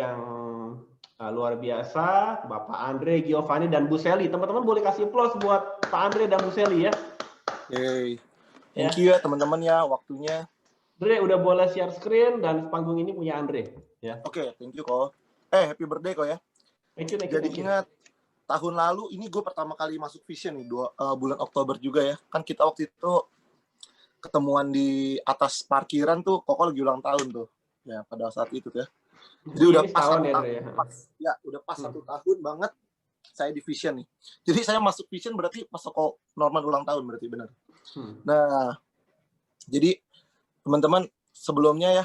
yang luar biasa, Bapak Andre, Giovanni, dan Bu Seli. Teman-teman boleh kasih applause buat Pak Andre dan Bu Seli ya. Hey, thank you ya teman-teman ya waktunya. Andre udah boleh share screen dan panggung ini punya Andre. Ya. Oke, thank you kok. Happy birthday kok ya. Jadi ingat tahun lalu ini gue pertama kali masuk Vision nih, bulan Oktober juga ya. Kan kita waktu itu ketemuan di atas parkiran tuh, Koko lagi ulang tahun tuh. Ya pada saat itu ya. Jadi udah pas satu tahun, udah pas 1 tahun banget saya di Vision nih. Jadi saya masuk Vision berarti pas Koko normal ulang tahun berarti benar. Nah, jadi teman-teman sebelumnya ya,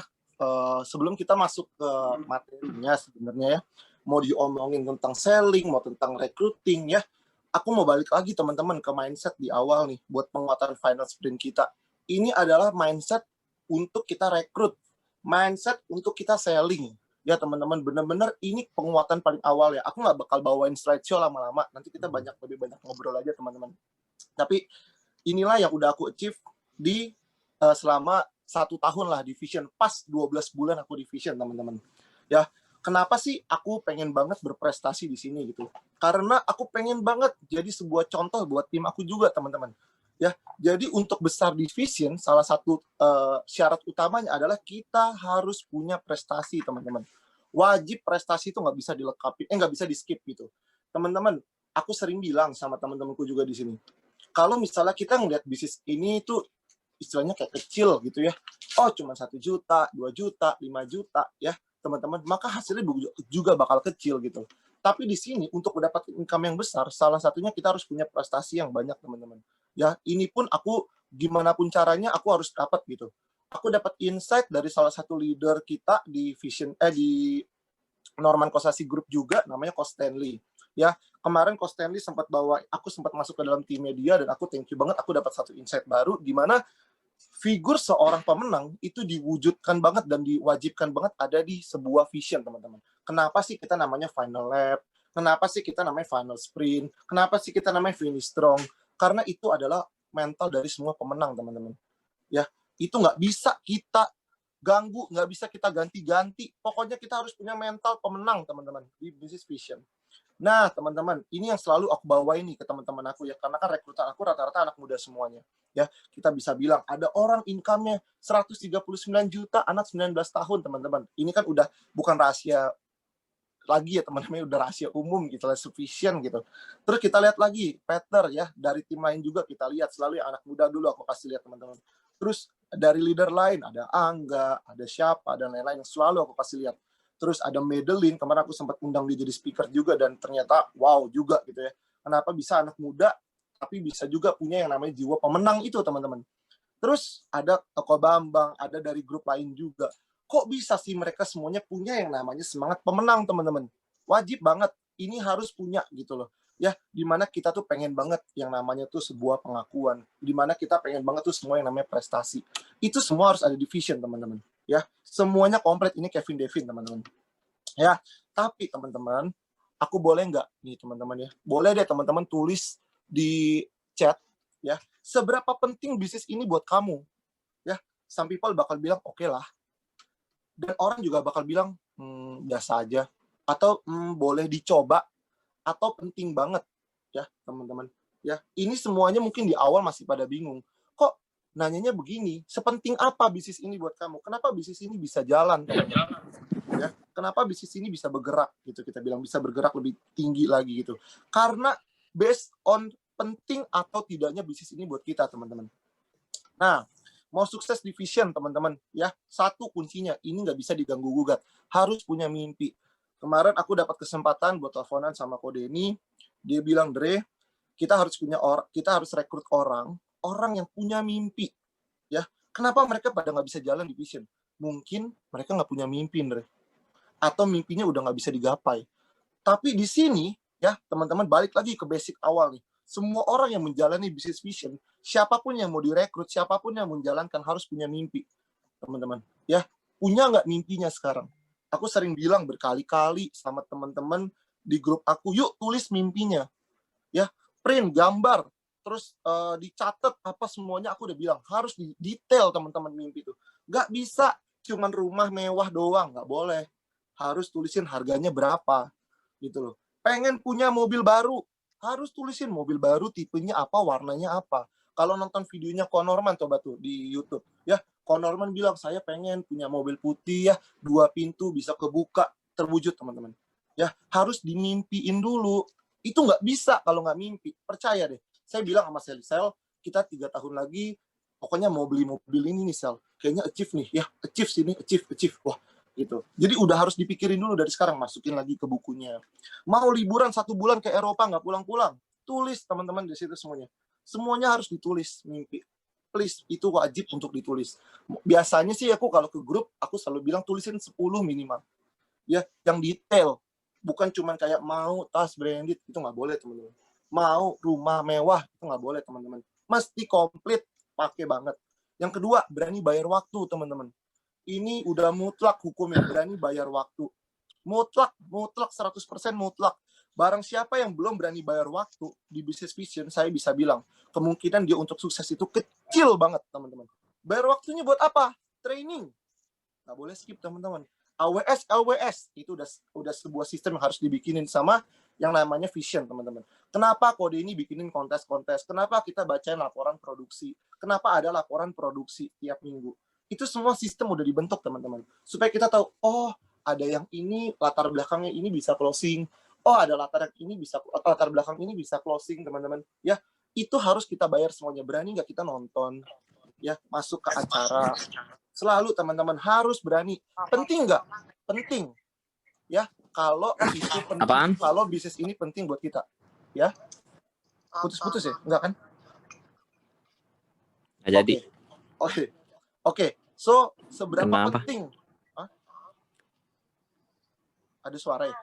sebelum kita masuk ke materinya sebenarnya ya, mau diomongin tentang selling, mau tentang recruiting ya, aku mau balik lagi teman-teman ke mindset di awal nih buat penguatan final sprint kita. Ini adalah mindset untuk kita rekrut, mindset untuk kita selling. Ya teman-teman, benar-benar ini penguatan paling awal ya. Aku nggak bakal bawain slideshow lama-lama, nanti kita lebih banyak ngobrol aja teman-teman. Tapi inilah yang udah aku achieve di selama 1 tahun lah di Vision, pas 12 bulan aku di Vision teman-teman. Ya, kenapa sih aku pengen banget berprestasi di sini gitu? Karena aku pengen banget jadi sebuah contoh buat tim aku juga teman-teman. Ya, jadi untuk besar di Vision, salah satu syarat utamanya adalah kita harus punya prestasi teman-teman. Wajib prestasi itu nggak bisa dilengkapi, nggak bisa di skip gitu. Teman-teman, aku sering bilang sama teman-temanku juga di sini. Kalau misalnya kita ngeliat bisnis ini tuh istilahnya kayak kecil gitu ya, cuma 1 juta, 2 juta, 5 juta ya teman-teman, maka hasilnya juga bakal kecil gitu. Tapi di sini untuk mendapatkan income yang besar, salah satunya kita harus punya prestasi yang banyak teman-teman. Ya, ini pun aku gimana pun caranya aku harus dapat gitu. Aku dapat insight dari salah satu leader kita di Vision di Norman Kosasi Group juga, namanya Coach Stanley. Ya, kemarin Coach Stanley sempat aku sempat masuk ke dalam tim media dan aku thank you banget, aku dapat satu insight baru di mana figur seorang pemenang itu diwujudkan banget dan diwajibkan banget ada di sebuah vision teman-teman. Kenapa sih kita namanya final lap? Kenapa sih kita namanya final sprint? Kenapa sih kita namanya finish strong? Karena itu adalah mental dari semua pemenang teman-teman. Ya, itu nggak bisa kita ganggu, nggak bisa kita ganti-ganti. Pokoknya kita harus punya mental pemenang teman-teman di business vision. Nah, teman-teman, ini yang selalu aku bawa ini ke teman-teman aku ya, karena kan rekrutan aku rata-rata anak muda semuanya. Ya, kita bisa bilang ada orang income-nya 139 juta, anak 19 tahun, teman-teman. Ini kan udah bukan rahasia lagi ya, teman-teman, udah rahasia umum gitu lah, sufficient gitu. Terus kita lihat lagi Peter ya, dari tim lain juga kita lihat, selalu yang anak muda dulu aku kasih lihat teman-teman. Terus dari leader lain ada Angga, ada siapa dan lain-lain yang selalu aku kasih lihat. Terus ada Madeline, kemarin aku sempat undang dia jadi speaker juga dan ternyata wow juga gitu ya. Kenapa bisa anak muda tapi bisa juga punya yang namanya jiwa pemenang itu teman-teman. Terus ada Toko Bambang, ada dari grup lain juga. Kok bisa sih mereka semuanya punya yang namanya semangat pemenang teman-teman? Wajib banget, ini harus punya gitu loh. Ya, dimana kita tuh pengen banget yang namanya tuh sebuah pengakuan. Dimana kita pengen banget tuh semua yang namanya prestasi. Itu semua harus ada di vision teman-teman. Ya, semuanya komplit. Ini Kevin Devin teman-teman. Ya, tapi teman-teman, aku boleh nggak nih teman-teman ya? Boleh deh teman-teman tulis di chat ya, seberapa penting bisnis ini buat kamu? Ya, some people bakal bilang oke lah. Dan orang juga bakal bilang biasa aja atau boleh dicoba atau penting banget ya, teman-teman. Ya, ini semuanya mungkin di awal masih pada bingung. Kok nanyanya begini, sepenting apa bisnis ini buat kamu? Kenapa bisnis ini bisa jalan? Ya, kenapa bisnis ini bisa bergerak gitu, kita bilang bisa bergerak lebih tinggi lagi gitu. Karena based on penting atau tidaknya bisnis ini buat kita, teman-teman. Nah, mau sukses di vision, teman-teman, ya, satu kuncinya, ini nggak bisa diganggu-gugat. Harus punya mimpi. Kemarin aku dapat kesempatan buat teleponan sama Ko Denny. Dia bilang, Dre, kita harus rekrut orang yang punya mimpi. Ya, kenapa mereka pada nggak bisa jalan di vision? Mungkin mereka nggak punya mimpi, Dre. Atau mimpinya udah nggak bisa digapai. Tapi di sini, ya, teman-teman, balik lagi ke basic awal nih. Semua orang yang menjalani business vision, siapapun yang mau direkrut, siapapun yang menjalankan harus punya mimpi, teman-teman. Ya, punya nggak mimpinya sekarang? Aku sering bilang berkali-kali sama teman-teman di grup aku, yuk tulis mimpinya. Ya, print, gambar, terus dicatat apa semuanya. Aku udah bilang, harus detail teman-teman mimpi itu. Nggak bisa cuman rumah mewah doang, nggak boleh. harus tulisin harganya berapa, gitu loh. Pengen punya mobil baru, harus tulisin mobil baru, tipenya apa, warnanya apa. Kalau nonton videonya Konorman coba tuh di YouTube, ya, Konorman bilang saya pengen punya mobil putih ya, 2 pintu bisa kebuka, terwujud teman-teman. Ya, harus dimimpiin dulu. Itu nggak bisa kalau nggak mimpi. Percaya deh. Saya bilang sama Sel, kita 3 tahun lagi, pokoknya mau beli mobil ini nih Sel. Kayaknya achieve nih, ya achieve sini, achieve. Wah, gitu. Jadi udah harus dipikirin dulu dari sekarang, masukin lagi ke bukunya. Mau liburan 1 bulan ke Eropa nggak pulang-pulang, tulis teman-teman di situ semuanya. Semuanya harus ditulis mimpi. Please, itu wajib untuk ditulis. Biasanya sih aku kalau ke grup, aku selalu bilang tulisin 10 minimal. Ya, yang detail. Bukan cuma kayak mau tas branded, itu nggak boleh teman-teman. Mau rumah mewah, itu nggak boleh teman-teman. Mesti komplit, pakai banget. Yang kedua, berani bayar waktu teman-teman. Ini udah mutlak hukumnya, berani bayar waktu. Mutlak 100% mutlak. Barang siapa yang belum berani bayar waktu di Business Vision, saya bisa bilang, kemungkinan dia untuk sukses itu kecil banget, teman-teman. Bayar waktunya buat apa? Training. Nggak boleh skip, teman-teman. LWS, itu udah sebuah sistem yang harus dibikinin sama yang namanya Vision, teman-teman. Kenapa Kode ini bikinin kontes-kontes? Kenapa kita bacain laporan produksi? Kenapa ada laporan produksi tiap minggu? Itu semua sistem udah dibentuk, teman-teman. Supaya kita tahu, oh, ada yang ini, latar belakangnya ini bisa closing. Oh, ada latar belakang ini bisa closing, teman-teman. Ya, itu harus kita bayar semuanya. Berani nggak kita nonton? Ya, masuk ke acara. Selalu, teman-teman, harus berani. Penting nggak? Penting. Ya, kalau itu penting. Apaan? Kalau bisnis ini penting buat kita. Ya. Putus-putus ya? Enggak kan? Nggak jadi. Oke. So, seberapa Kenapa? penting? Hah? Ada suara ya?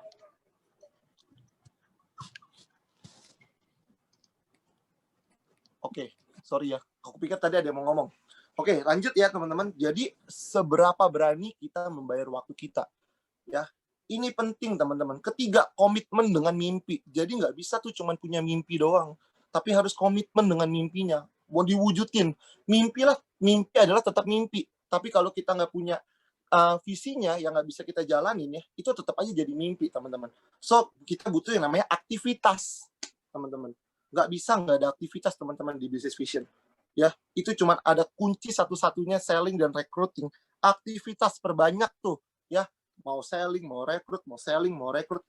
Oke, sorry ya. Aku pikir tadi ada yang mau ngomong. Oke, lanjut ya teman-teman. Jadi, seberapa berani kita membayar waktu kita? Ya, ini penting teman-teman. Ketiga, komitmen dengan mimpi. Jadi nggak bisa tuh cuma punya mimpi doang. Tapi harus komitmen dengan mimpinya. Mau diwujudin. Mimpi adalah tetap mimpi. Tapi kalau kita nggak punya visinya yang nggak bisa kita jalanin ya, itu tetap aja jadi mimpi, teman-teman. So, kita butuh yang namanya aktivitas, teman-teman. Nggak bisa nggak ada aktivitas, teman-teman, di Business Vision. Ya, itu cuma ada kunci satu-satunya selling dan recruiting. Aktivitas perbanyak tuh, ya. Mau selling, mau rekrut,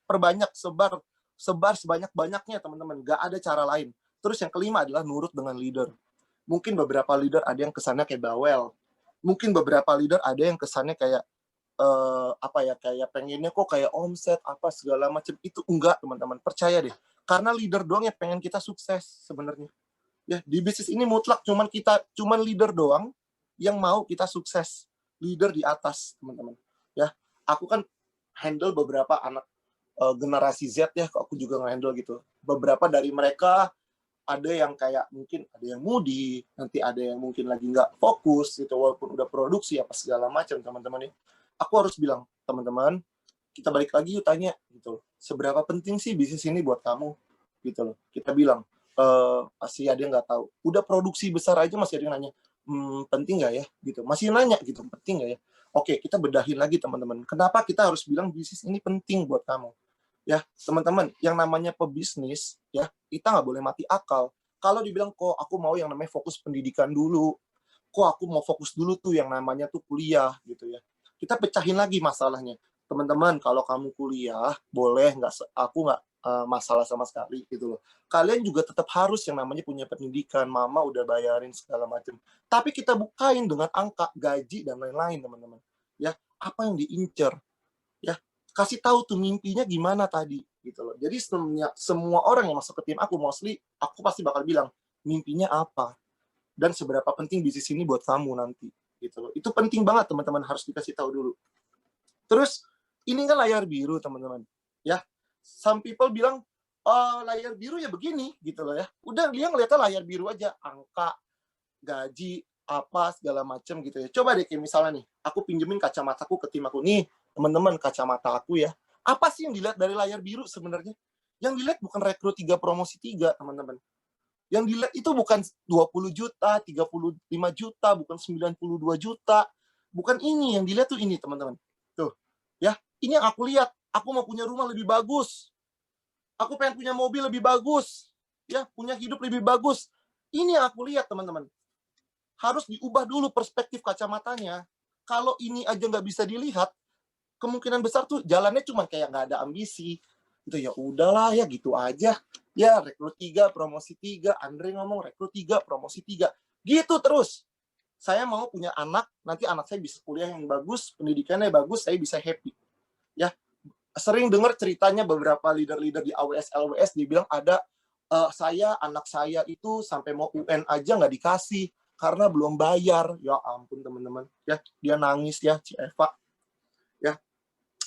perbanyak, sebar sebanyak-banyaknya, teman-teman. Nggak ada cara lain. Terus yang kelima adalah nurut dengan leader. Mungkin beberapa leader ada yang kesannya kayak bawel. Mungkin beberapa leader ada yang kesannya kayak kayak pengennya kok kayak omset apa segala macam. Itu enggak, teman-teman. Percaya deh. Karena leader doang yang pengen kita sukses sebenarnya. Ya, di bisnis ini mutlak cuman leader doang yang mau kita sukses. Leader di atas, teman-teman. Ya, aku kan handle beberapa anak generasi Z ya, aku juga nge-handle gitu. Beberapa dari mereka ada yang kayak mungkin ada yang moody, nanti ada yang mungkin lagi nggak fokus gitu, walaupun udah produksi apa segala macam, teman-teman. Aku harus bilang, teman-teman, kita balik lagi yuk tanya gitu, seberapa penting sih bisnis ini buat kamu gitu loh. Kita bilang pasti ada yang nggak tahu. Udah produksi besar aja masih ada yang nanya, penting nggak ya gitu, masih nanya gitu, penting nggak ya. Oke, kita bedahin lagi, teman-teman. Kenapa kita harus bilang bisnis ini penting buat kamu? Ya, teman-teman, yang namanya pebisnis, ya, kita nggak boleh mati akal. Kalau dibilang, kok aku mau yang namanya fokus pendidikan dulu, kok aku mau fokus dulu tuh yang namanya tuh kuliah, gitu ya. Kita pecahin lagi masalahnya. Teman-teman, kalau kamu kuliah, boleh, aku nggak masalah sama sekali, gitu loh. Kalian juga tetap harus yang namanya punya pendidikan, mama udah bayarin segala macam. Tapi kita bukain dengan angka, gaji, dan lain-lain, teman-teman. Ya, apa yang diincer? Ya, kasih tahu tuh mimpinya gimana tadi gitu loh. Jadi semua orang yang masuk ke tim aku mostly aku pasti bakal bilang mimpinya apa dan seberapa penting bisnis ini buat kamu nanti gitu loh. Itu penting banget, teman-teman, harus dikasih tahu dulu. Terus ini kan layar biru, teman-teman. Ya, some people bilang layar biru ya begini gitu loh ya. Udah dia ngeliatnya layar biru aja, angka, gaji, apa segala macam gitu ya. Coba deh kayak misalnya nih, aku pinjemin kacamataku ke tim aku nih, teman-teman, kacamata aku ya. Apa sih yang dilihat dari layar biru sebenarnya? Yang dilihat bukan rekrut 3 promosi 3, teman-teman. Yang dilihat itu bukan 20 juta, 35 juta, bukan 92 juta. Bukan ini yang dilihat tuh ini, teman-teman. Tuh, ya. Ini yang aku lihat. Aku mau punya rumah lebih bagus. Aku pengen punya mobil lebih bagus. Ya, punya hidup lebih bagus. Ini yang aku lihat, teman-teman. Harus diubah dulu perspektif kacamatanya. Kalau ini aja nggak bisa dilihat, kemungkinan besar tuh jalannya cuma kayak nggak ada ambisi. Itu ya udahlah ya gitu aja. Ya rekrut 3, promosi 3. Andre ngomong rekrut 3, promosi 3. Gitu terus. Saya mau punya anak, nanti anak saya bisa kuliah yang bagus, pendidikannya bagus, saya bisa happy. Ya, sering dengar ceritanya beberapa leader-leader di AWS, LWS, dibilang ada anak saya itu sampai mau UN aja nggak dikasih karena belum bayar. Ya ampun teman-teman, ya dia nangis ya, Ci Eva. Ya,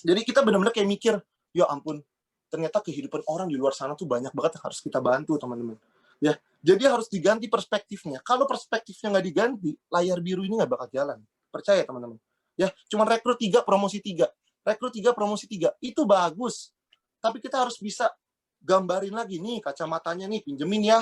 jadi kita benar-benar kayak mikir, ya ampun, ternyata kehidupan orang di luar sana tuh banyak banget yang harus kita bantu teman-teman. Ya, jadi harus diganti perspektifnya. Kalau perspektifnya nggak diganti, layar biru ini nggak bakal jalan. Percaya teman-teman. Ya, cuma rekrut 3, promosi 3. Rekrut 3, promosi 3. Itu bagus. Tapi kita harus bisa gambarin lagi nih kacamatanya nih, pinjemin ya.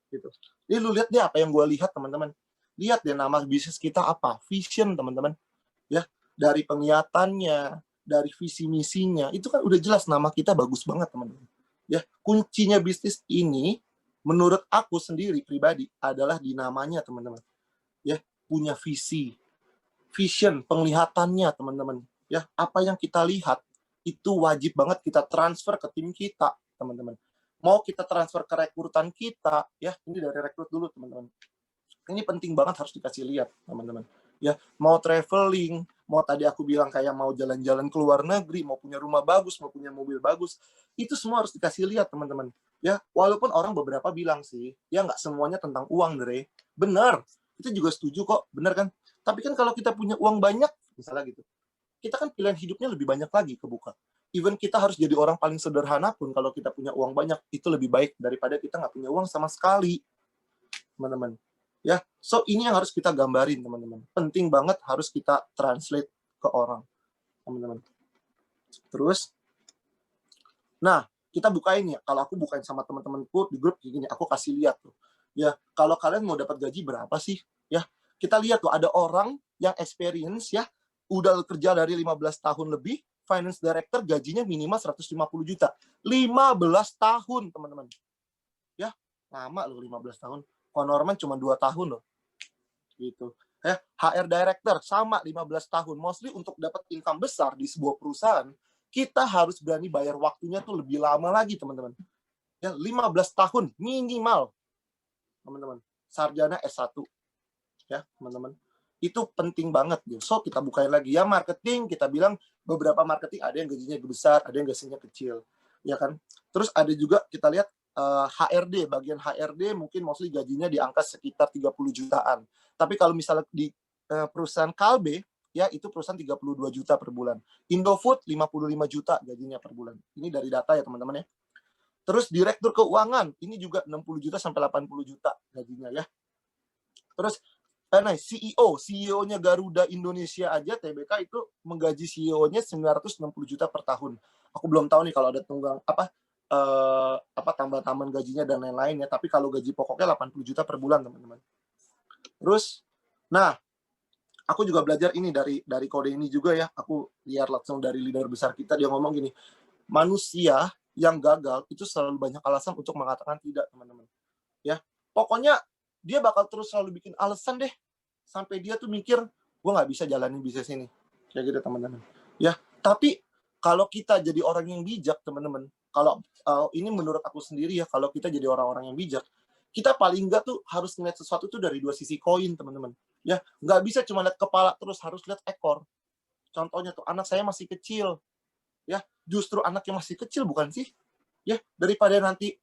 Gitu. Jadi lu lihat deh apa yang gue lihat teman-teman. Lihat deh nama bisnis kita apa? Vision teman-teman. Ya, dari penglihatannya, dari visi misinya, itu kan udah jelas nama kita bagus banget teman-teman. Ya, kuncinya bisnis ini menurut aku sendiri pribadi adalah di namanya teman-teman. Ya, punya visi, vision, penglihatannya teman-teman. Ya, apa yang kita lihat itu wajib banget kita transfer ke tim kita, teman-teman. Mau kita transfer ke rekrutan kita, ya, ini dari rekrut dulu teman-teman. Ini penting banget harus dikasih lihat, teman-teman. Ya, mau traveling, mau tadi aku bilang kayak mau jalan-jalan ke luar negeri, mau punya rumah bagus, mau punya mobil bagus, itu semua harus dikasih lihat, teman-teman. Ya, walaupun orang beberapa bilang sih, ya nggak semuanya tentang uang, Dre. Benar, kita juga setuju kok, benar kan? Tapi kan kalau kita punya uang banyak, misalnya gitu, kita kan pilihan hidupnya lebih banyak lagi kebuka. Even kita harus jadi orang paling sederhana pun, kalau kita punya uang banyak, itu lebih baik daripada kita nggak punya uang sama sekali, teman-teman. Ya, so ini yang harus kita gambarin, teman-teman. Penting banget harus kita translate ke orang, teman-teman. Terus, nah, kita bukain ya. Kalau aku bukain sama teman-temanku di grup kayak gini, aku kasih lihat tuh. Ya, kalau kalian mau dapat gaji berapa sih? Ya, kita lihat tuh ada orang yang experience ya, udah kerja dari 15 tahun lebih, finance director gajinya minimal 150 juta. 15 tahun, teman-teman. Ya, lama loh 15 tahun. Kalau Norman cuma 2 tahun loh. Gitu. Ya, HR director sama 15 tahun. Mostly untuk dapat income besar di sebuah perusahaan, kita harus berani bayar waktunya tuh lebih lama lagi, teman-teman. Ya, 15 tahun minimal, teman-teman. Sarjana S1. Ya, teman-teman. Itu penting banget. So, kita bukain lagi. Ya, marketing, kita bilang beberapa marketing ada yang gajinya besar, ada yang gajinya kecil. Ya kan? Terus ada juga kita lihat HRD, bagian HRD mungkin mostly gajinya di angka sekitar 30 jutaan. Tapi kalau misalnya di perusahaan Kalbe, ya itu perusahaan 32 juta per bulan. Indofood 55 juta gajinya per bulan. Ini dari data ya teman-teman ya. Terus direktur keuangan, ini juga 60 juta sampai 80 juta gajinya ya. Terus CEO-nya Garuda Indonesia aja, TBK itu menggaji CEO-nya 960 juta per tahun. Aku belum tahu nih kalau ada tunggang tambah-tambahan gajinya dan lain-lain ya, tapi kalau gaji pokoknya 80 juta per bulan, teman-teman. Terus, nah, aku juga belajar ini dari kode ini juga ya, aku lihat langsung dari leader besar kita, dia ngomong gini, manusia yang gagal itu selalu banyak alasan untuk mengatakan tidak, teman-teman. Ya, pokoknya dia bakal terus selalu bikin alasan deh, sampai dia tuh mikir, gue nggak bisa jalanin bisnis ini. Kayak gitu, teman-teman. Ya, tapi kalau kita jadi orang yang bijak, teman-teman, kalau ini menurut aku sendiri ya, kalau kita jadi orang-orang yang bijak, kita paling nggak tuh harus ngeliat sesuatu tuh dari dua sisi koin, teman-teman. Ya, nggak bisa cuma lihat kepala terus, harus lihat ekor. Contohnya tuh, anak saya masih kecil. Ya, justru anak yang masih kecil bukan sih? Ya, daripada nanti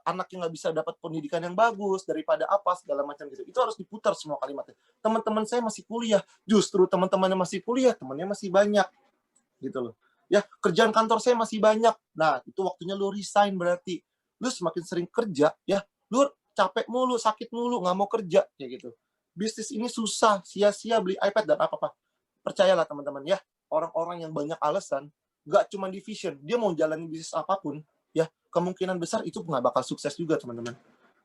anak yang nggak bisa dapat pendidikan yang bagus, daripada apa, segala macam gitu. Itu harus diputar semua kalimatnya. Teman-teman saya masih kuliah, justru teman-temannya masih kuliah, temannya masih banyak. Gitu loh. Ya, kerjaan kantor saya masih banyak. Nah, itu waktunya lu resign berarti. Lu semakin sering kerja, ya, lu capek mulu, sakit mulu, nggak mau kerja. Kayak gitu. Bisnis ini susah, sia-sia beli iPad dan apa-apa. Percayalah teman-teman ya, orang-orang yang banyak alasan, nggak cuma di vision, dia mau jalanin bisnis apapun, ya, kemungkinan besar itu nggak bakal sukses juga, teman-teman.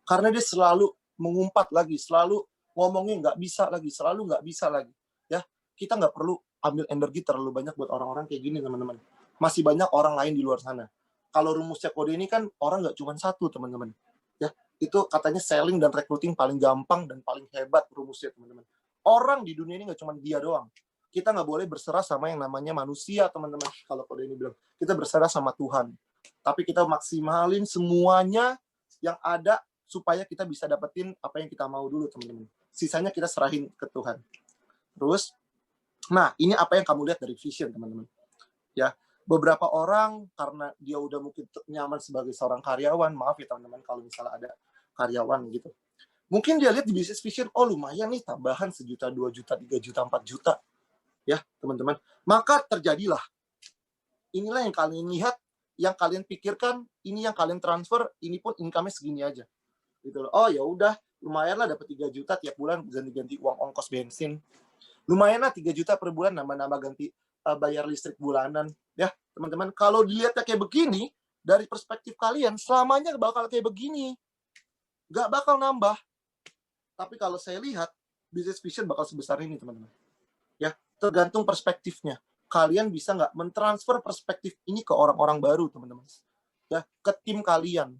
Karena dia selalu mengumpat lagi, selalu ngomongnya nggak bisa lagi, selalu nggak bisa lagi. Ya, kita nggak perlu ambil energi terlalu banyak buat orang-orang kayak gini, teman-teman. Masih banyak orang lain di luar sana. Kalau rumusnya kode ini kan orang nggak cuma satu, teman-teman. Ya, itu katanya selling dan recruiting paling gampang dan paling hebat rumusnya, teman-teman. Orang di dunia ini nggak cuma dia doang. Kita nggak boleh berserah sama yang namanya manusia, teman-teman. Kalau kode ini bilang, kita berserah sama Tuhan. Tapi kita maksimalin semuanya yang ada supaya kita bisa dapetin apa yang kita mau dulu, teman-teman. Sisanya kita serahin ke Tuhan. Terus, nah ini apa yang kamu lihat dari vision, teman-teman. Ya, beberapa orang karena dia udah mungkin nyaman sebagai seorang karyawan, maaf ya teman-teman kalau misalnya ada karyawan gitu. Mungkin dia lihat di bisnis vision, oh lumayan nih tambahan 1 juta, 2 juta, 3 juta, 4 juta. Ya, teman-teman. Maka terjadilah. Inilah yang kalian lihat, yang kalian pikirkan, ini yang kalian transfer, ini pun income-nya segini aja. Gitu loh. Oh ya udah, lumayan lah dapat 3 juta tiap bulan ganti-ganti uang ongkos bensin. Lumayan lah 3 juta per bulan nambah-nambah ganti bayar listrik bulanan. Ya, teman-teman, kalau dilihatnya kayak begini, dari perspektif kalian, selamanya bakal kayak begini. Nggak bakal nambah. Tapi kalau saya lihat, business vision bakal sebesar ini, teman-teman. Ya, tergantung perspektifnya. Kalian bisa nggak mentransfer perspektif ini ke orang-orang baru, teman-teman. Ya, ke tim kalian.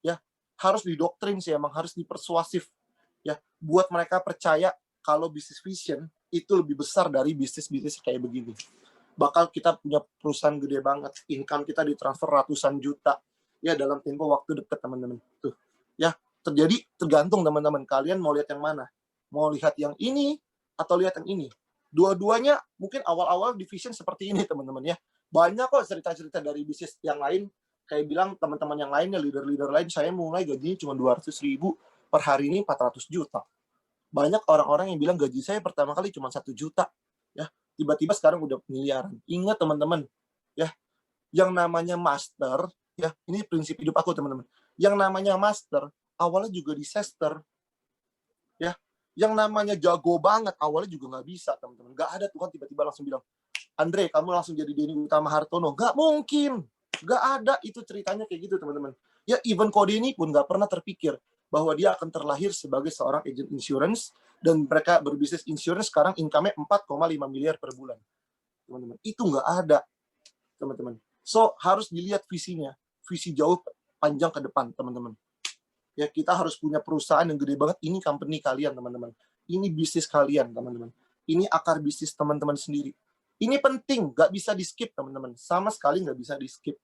Ya, harus didoktrin sih, emang harus dipersuasif. Ya, buat mereka percaya kalau business vision itu lebih besar dari bisnis-bisnis kayak begini. Bakal kita punya perusahaan gede banget, income kita ditransfer ratusan juta ya dalam tempo waktu dekat, teman-teman. Tuh. Ya, tergantung teman-teman, kalian mau lihat yang mana? Mau lihat yang ini atau lihat yang ini? Dua-duanya mungkin awal-awal division seperti ini, teman-teman ya. Banyak kok cerita-cerita dari bisnis yang lain, kayak bilang teman-teman yang lainnya, leader-leader lain, saya mulai gajinya cuma 200.000, per hari ini 400 juta. Banyak orang-orang yang bilang gaji saya pertama kali cuma 1 juta. Ya, tiba-tiba sekarang udah miliaran. Ingat teman-teman, ya, yang namanya master, ya, ini prinsip hidup aku, teman-teman. Yang namanya master, awalnya juga disaster. Ya, yang namanya jago banget, awalnya juga nggak bisa, teman-teman. Nggak ada Tuhan tiba-tiba langsung bilang, Andre, kamu langsung jadi Denny Utama Hartono. Nggak mungkin. Nggak ada itu ceritanya kayak gitu, teman-teman. Ya, even Kode ini pun nggak pernah terpikir bahwa dia akan terlahir sebagai seorang agent insurance, dan mereka berbisnis insurance sekarang income-nya 4,5 miliar per bulan. Teman-teman, itu nggak ada, teman-teman. So, harus dilihat visinya. Visi jauh panjang ke depan, teman-teman. Ya, kita harus punya perusahaan yang gede banget. Ini company kalian, teman-teman. Ini bisnis kalian, teman-teman. Ini akar bisnis teman-teman sendiri. Ini penting, nggak bisa di-skip, teman-teman. Sama sekali nggak bisa di-skip,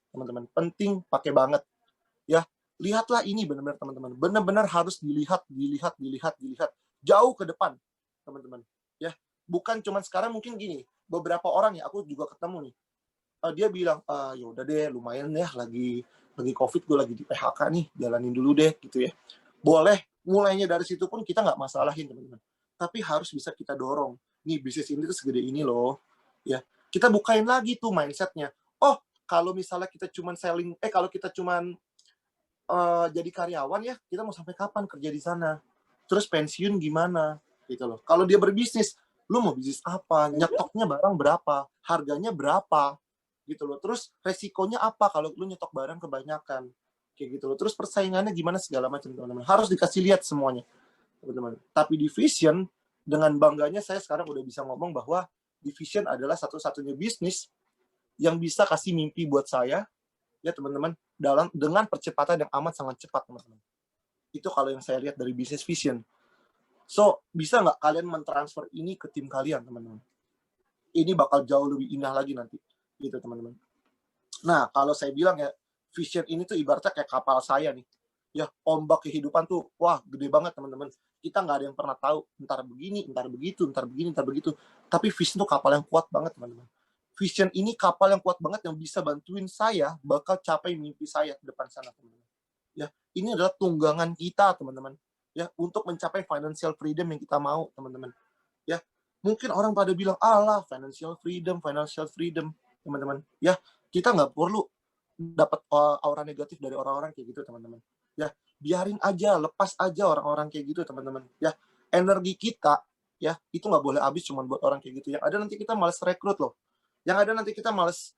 teman-teman. Penting, pakai banget. Ya, lihatlah ini benar-benar, teman-teman. Benar-benar harus dilihat. Jauh ke depan, teman-teman. Ya, bukan cuma sekarang, mungkin gini. Beberapa orang ya, aku juga ketemu nih. Dia bilang, ya udah deh, lumayan ya, lagi COVID, gue lagi di PHK nih, jalanin dulu deh, gitu ya. Boleh, mulainya dari situ pun kita nggak masalahin, teman-teman. Tapi harus bisa kita dorong. Nih, bisnis ini tuh segede ini loh. Ya, kita bukain lagi tuh mindsetnya. Oh, kalau misalnya kita cuman selling, kalau kita cuman jadi karyawan ya, kita mau sampai kapan kerja di sana? Terus pensiun gimana? Gitu loh. Kalau dia berbisnis, lu mau bisnis apa? Nyetoknya barang berapa? Harganya berapa? Gitu loh. Terus resikonya apa kalau lu nyetok barang kebanyakan? Kayak gitu loh. Terus persaingannya gimana segala macam, teman-teman. Harus dikasih lihat semuanya, teman-teman. Tapi Division, dengan bangganya saya sekarang udah bisa ngomong bahwa Division adalah satu-satunya bisnis yang bisa kasih mimpi buat saya, ya teman-teman, dengan percepatan yang amat sangat cepat, teman-teman. Itu kalau yang saya lihat dari Business Vision. So, bisa nggak kalian mentransfer ini ke tim kalian, teman-teman? Ini bakal jauh lebih indah lagi nanti, gitu, teman-teman. Nah, kalau saya bilang ya, Vision ini tuh ibaratnya kayak kapal saya nih. Ya, ombak kehidupan tuh, wah, gede banget, teman-teman. Kita nggak ada yang pernah tahu, ntar begini, ntar begitu, ntar begini, ntar begitu. Tapi Vision tuh kapal yang kuat banget, teman-teman. Vision ini kapal yang kuat banget yang bisa bantuin saya bakal capai mimpi saya ke depan sana, teman-teman. Ya, ini adalah tunggangan kita, teman-teman. Ya, untuk mencapai financial freedom yang kita mau, teman-teman. Ya, mungkin orang pada bilang, alah, financial freedom, teman-teman. Ya, kita nggak perlu dapat aura negatif dari orang-orang kayak gitu, teman-teman. Ya, biarin aja, lepas aja orang-orang kayak gitu, teman-teman. Ya, energi kita, ya, itu nggak boleh habis cuma buat orang kayak gitu. Yang ada nanti kita malas rekrut loh. Yang ada nanti kita males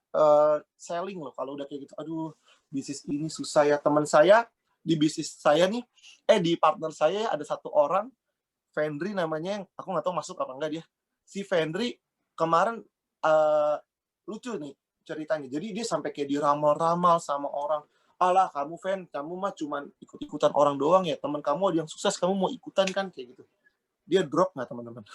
selling loh kalau udah kayak gitu. Aduh, bisnis ini susah ya. Teman saya di bisnis saya nih, di partner saya ada satu orang, Fendri namanya, yang aku nggak tahu masuk apa enggak dia. si Fendri kemarin lucu nih ceritanya. Jadi dia sampai kayak diramal-ramal sama orang. Alah kamu Fen, kamu mah cuman ikut-ikutan orang doang ya. Teman kamu ada yang sukses, kamu mau ikutan kan kayak gitu. Dia drop nggak teman-teman?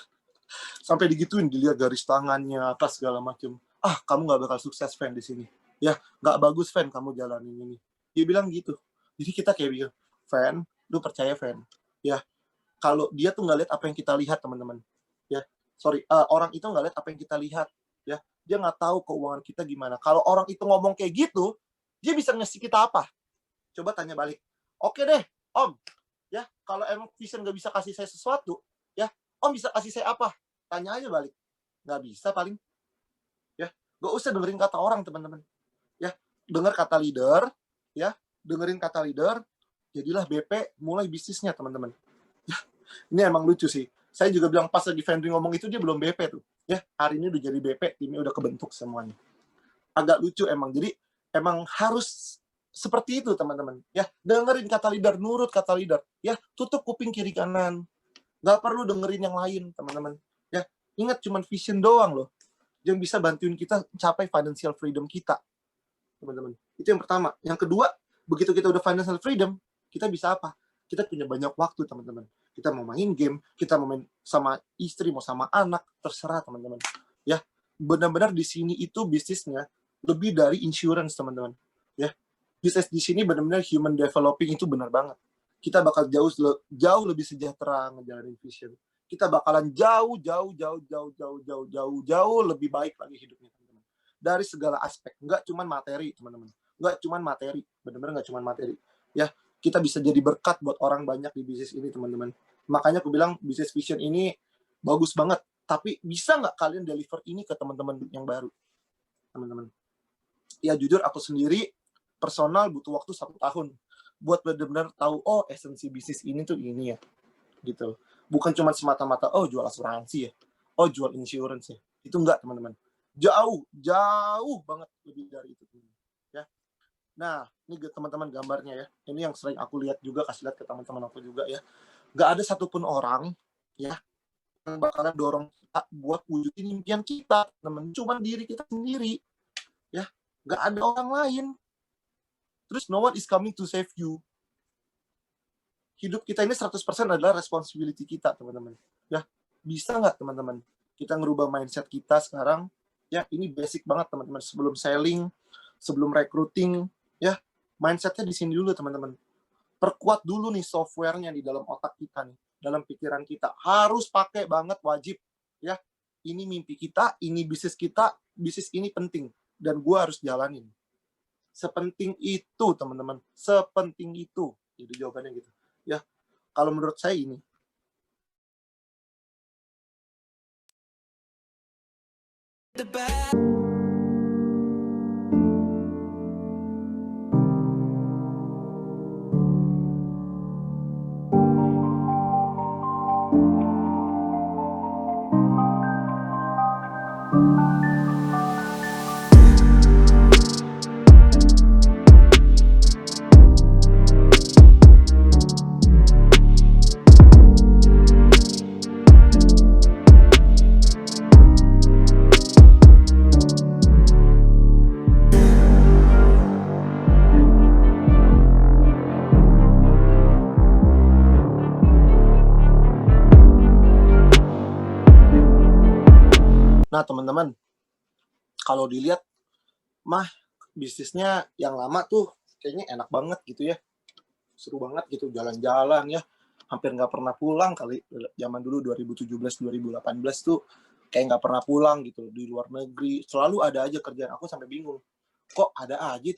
Sampai digituin, dilihat garis tangannya, apa segala macam. Ah, kamu nggak bakal sukses Fen di sini. Ya, nggak bagus Fen kamu jalanin ini. Dia bilang gitu. Jadi kita kayak bilang, Fen, lu percaya Fen? Ya, kalau dia tuh nggak lihat apa yang kita lihat teman-teman. Ya, orang itu nggak lihat apa yang kita lihat. Ya, dia nggak tahu keuangan kita gimana. Kalau orang itu ngomong kayak gitu, dia bisa ngasih kita apa? Coba tanya balik. Oke deh, Om. Ya, kalau emang Vision nggak bisa kasih saya sesuatu, ya, Om bisa kasih saya apa? Tanya aja balik. Nggak bisa paling. Ya, nggak usah dengerin kata orang teman-teman. Ya, dengar kata leader, ya, dengerin kata leader, jadilah BP, mulai bisnisnya teman-teman. Ya, ini emang lucu sih. Saya juga bilang pas lagi Fendri ngomong itu dia belum BP tuh. Ya, hari ini udah jadi BP, timnya udah kebentuk semuanya. Agak lucu emang. Jadi emang harus seperti itu teman-teman. Ya, dengerin kata leader, nurut kata leader. Ya, tutup kuping kiri kanan. Nggak perlu dengerin yang lain teman-teman. Ya, ingat cuman Vision doang loh yang bisa bantuin kita capai financial freedom kita, teman-teman. Itu yang pertama. Yang kedua, begitu kita udah financial freedom, kita bisa apa? Kita punya banyak waktu teman-teman. Kita mau main game, kita mau main sama istri, mau sama anak, terserah teman-teman. Ya, benar-benar di sini itu bisnisnya lebih dari insurance teman-teman. Ya, bisnis di sini benar-benar human developing itu benar banget. Kita bakal jauh lebih sejahtera ngejalanin Vision. Kita bakalan jauh lebih baik lagi hidupnya teman-teman. Dari segala aspek, nggak cuma materi teman-teman. Nggak cuma materi, benar-benar nggak cuma materi. Ya, kita bisa jadi berkat buat orang banyak di bisnis ini teman-teman. Makanya aku bilang bisnis Vision ini bagus banget. Tapi bisa nggak kalian deliver ini ke teman-teman yang baru, teman-teman? Ya jujur aku sendiri personal butuh waktu 1 tahun buat benar-benar tahu oh esensi bisnis ini tuh ini ya, gitu. Bukan cuma semata-mata oh jual asuransi ya, oh jual insurance ya. Itu enggak teman-teman. Jauh banget lebih dari itu. Ya. Nah, ini teman-teman gambarnya ya. Ini yang sering aku lihat juga, kasih lihat ke teman-teman aku juga ya. Nggak ada satupun orang ya yang bakalan dorong kita buat wujudin impian kita, teman. Cuma diri kita sendiri. Ya, nggak ada orang lain. Terus no one is coming to save you. Hidup kita ini 100% adalah responsibility kita, teman-teman. Ya, bisa nggak teman-teman kita ngerubah mindset kita sekarang? Ya, ini basic banget teman-teman. Sebelum selling, sebelum recruiting, ya, mindsetnya di sini dulu teman-teman. Perkuat dulu nih softwarenya di dalam otak kita nih, dalam pikiran kita. Harus pakai banget, wajib. Ya, ini mimpi kita, ini bisnis kita, bisnis ini penting dan gue harus jalanin. Sepenting itu teman-teman, sepenting itu. Jadi jawabannya gitu. Ya, kalau menurut saya ini. Nah, teman-teman, kalau dilihat, mah bisnisnya yang lama tuh kayaknya enak banget gitu ya. Seru banget gitu, jalan-jalan ya. Hampir nggak pernah pulang kali. Zaman dulu 2017-2018 tuh kayak nggak pernah pulang gitu. Di luar negeri, selalu ada aja kerjaan. Aku sampai bingung. Kok ada aja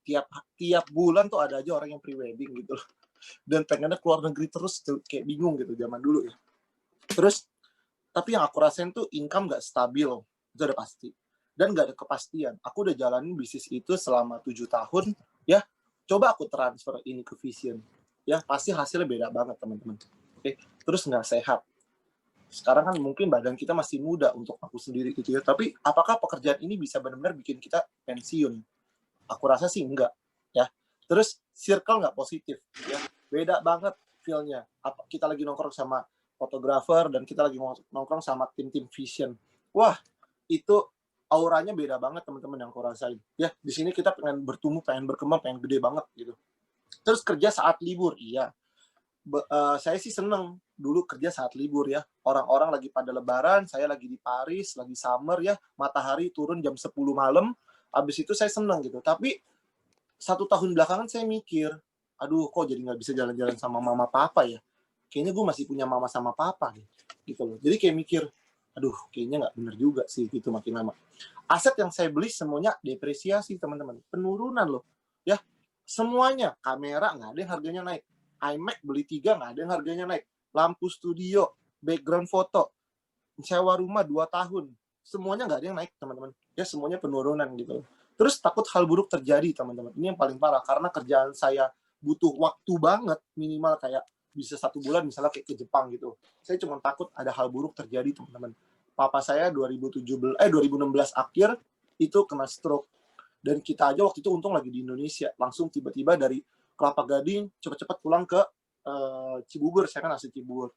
tiap bulan tuh ada aja orang yang pre-wedding gitu loh. Dan pengennya keluar negeri terus tuh, kayak bingung gitu zaman dulu ya. Terus tapi yang aku rasain tuh income nggak stabil, itu udah pasti. Dan nggak ada kepastian. Aku udah jalanin bisnis itu selama 7 tahun, ya. Coba aku transfer ini ke Vision. Ya, pasti hasilnya beda banget, teman-teman. Oke, terus nggak sehat. Sekarang kan mungkin badan kita masih muda untuk aku sendiri gitu ya. Tapi apakah pekerjaan ini bisa benar-benar bikin kita pensiun? Aku rasa sih enggak, ya. Terus circle nggak positif, ya. Beda banget feel-nya. Kita lagi nongkrong sama fotografer, dan kita lagi nongkrong sama tim-tim Vision. Wah, itu auranya beda banget teman-teman yang aku rasain. Ya, di sini kita pengen bertumbuh, pengen berkembang, pengen gede banget gitu. Terus kerja saat libur, iya. Saya sih seneng dulu kerja saat libur ya. Orang-orang lagi pada lebaran, saya lagi di Paris, lagi summer ya, matahari turun jam 10 malam, habis itu saya seneng gitu. Tapi 1 tahun belakangan saya mikir, aduh kok jadi nggak bisa jalan-jalan sama mama papa ya. Kayaknya gue masih punya mama sama papa gitu loh. Jadi kayak mikir, aduh kayaknya nggak bener juga sih gitu makin lama. Aset yang saya beli semuanya depresiasi teman-teman, penurunan loh ya. Semuanya, kamera nggak ada yang harganya naik, iMac beli 3 nggak ada yang harganya naik, lampu studio, background foto, sewa rumah 2 tahun, semuanya nggak ada yang naik teman-teman ya, semuanya penurunan gitu. Terus takut hal buruk terjadi teman-teman, ini yang paling parah karena kerjaan saya butuh waktu banget, minimal kayak bisa 1 bulan misalnya kayak ke Jepang gitu. Saya cuma takut ada hal buruk terjadi teman-teman. Papa saya 2016 akhir itu kena stroke, dan kita aja waktu itu untung lagi di Indonesia, langsung tiba-tiba dari Kelapa Gading cepat-cepat pulang ke Cibubur, saya kan asli Cibubur,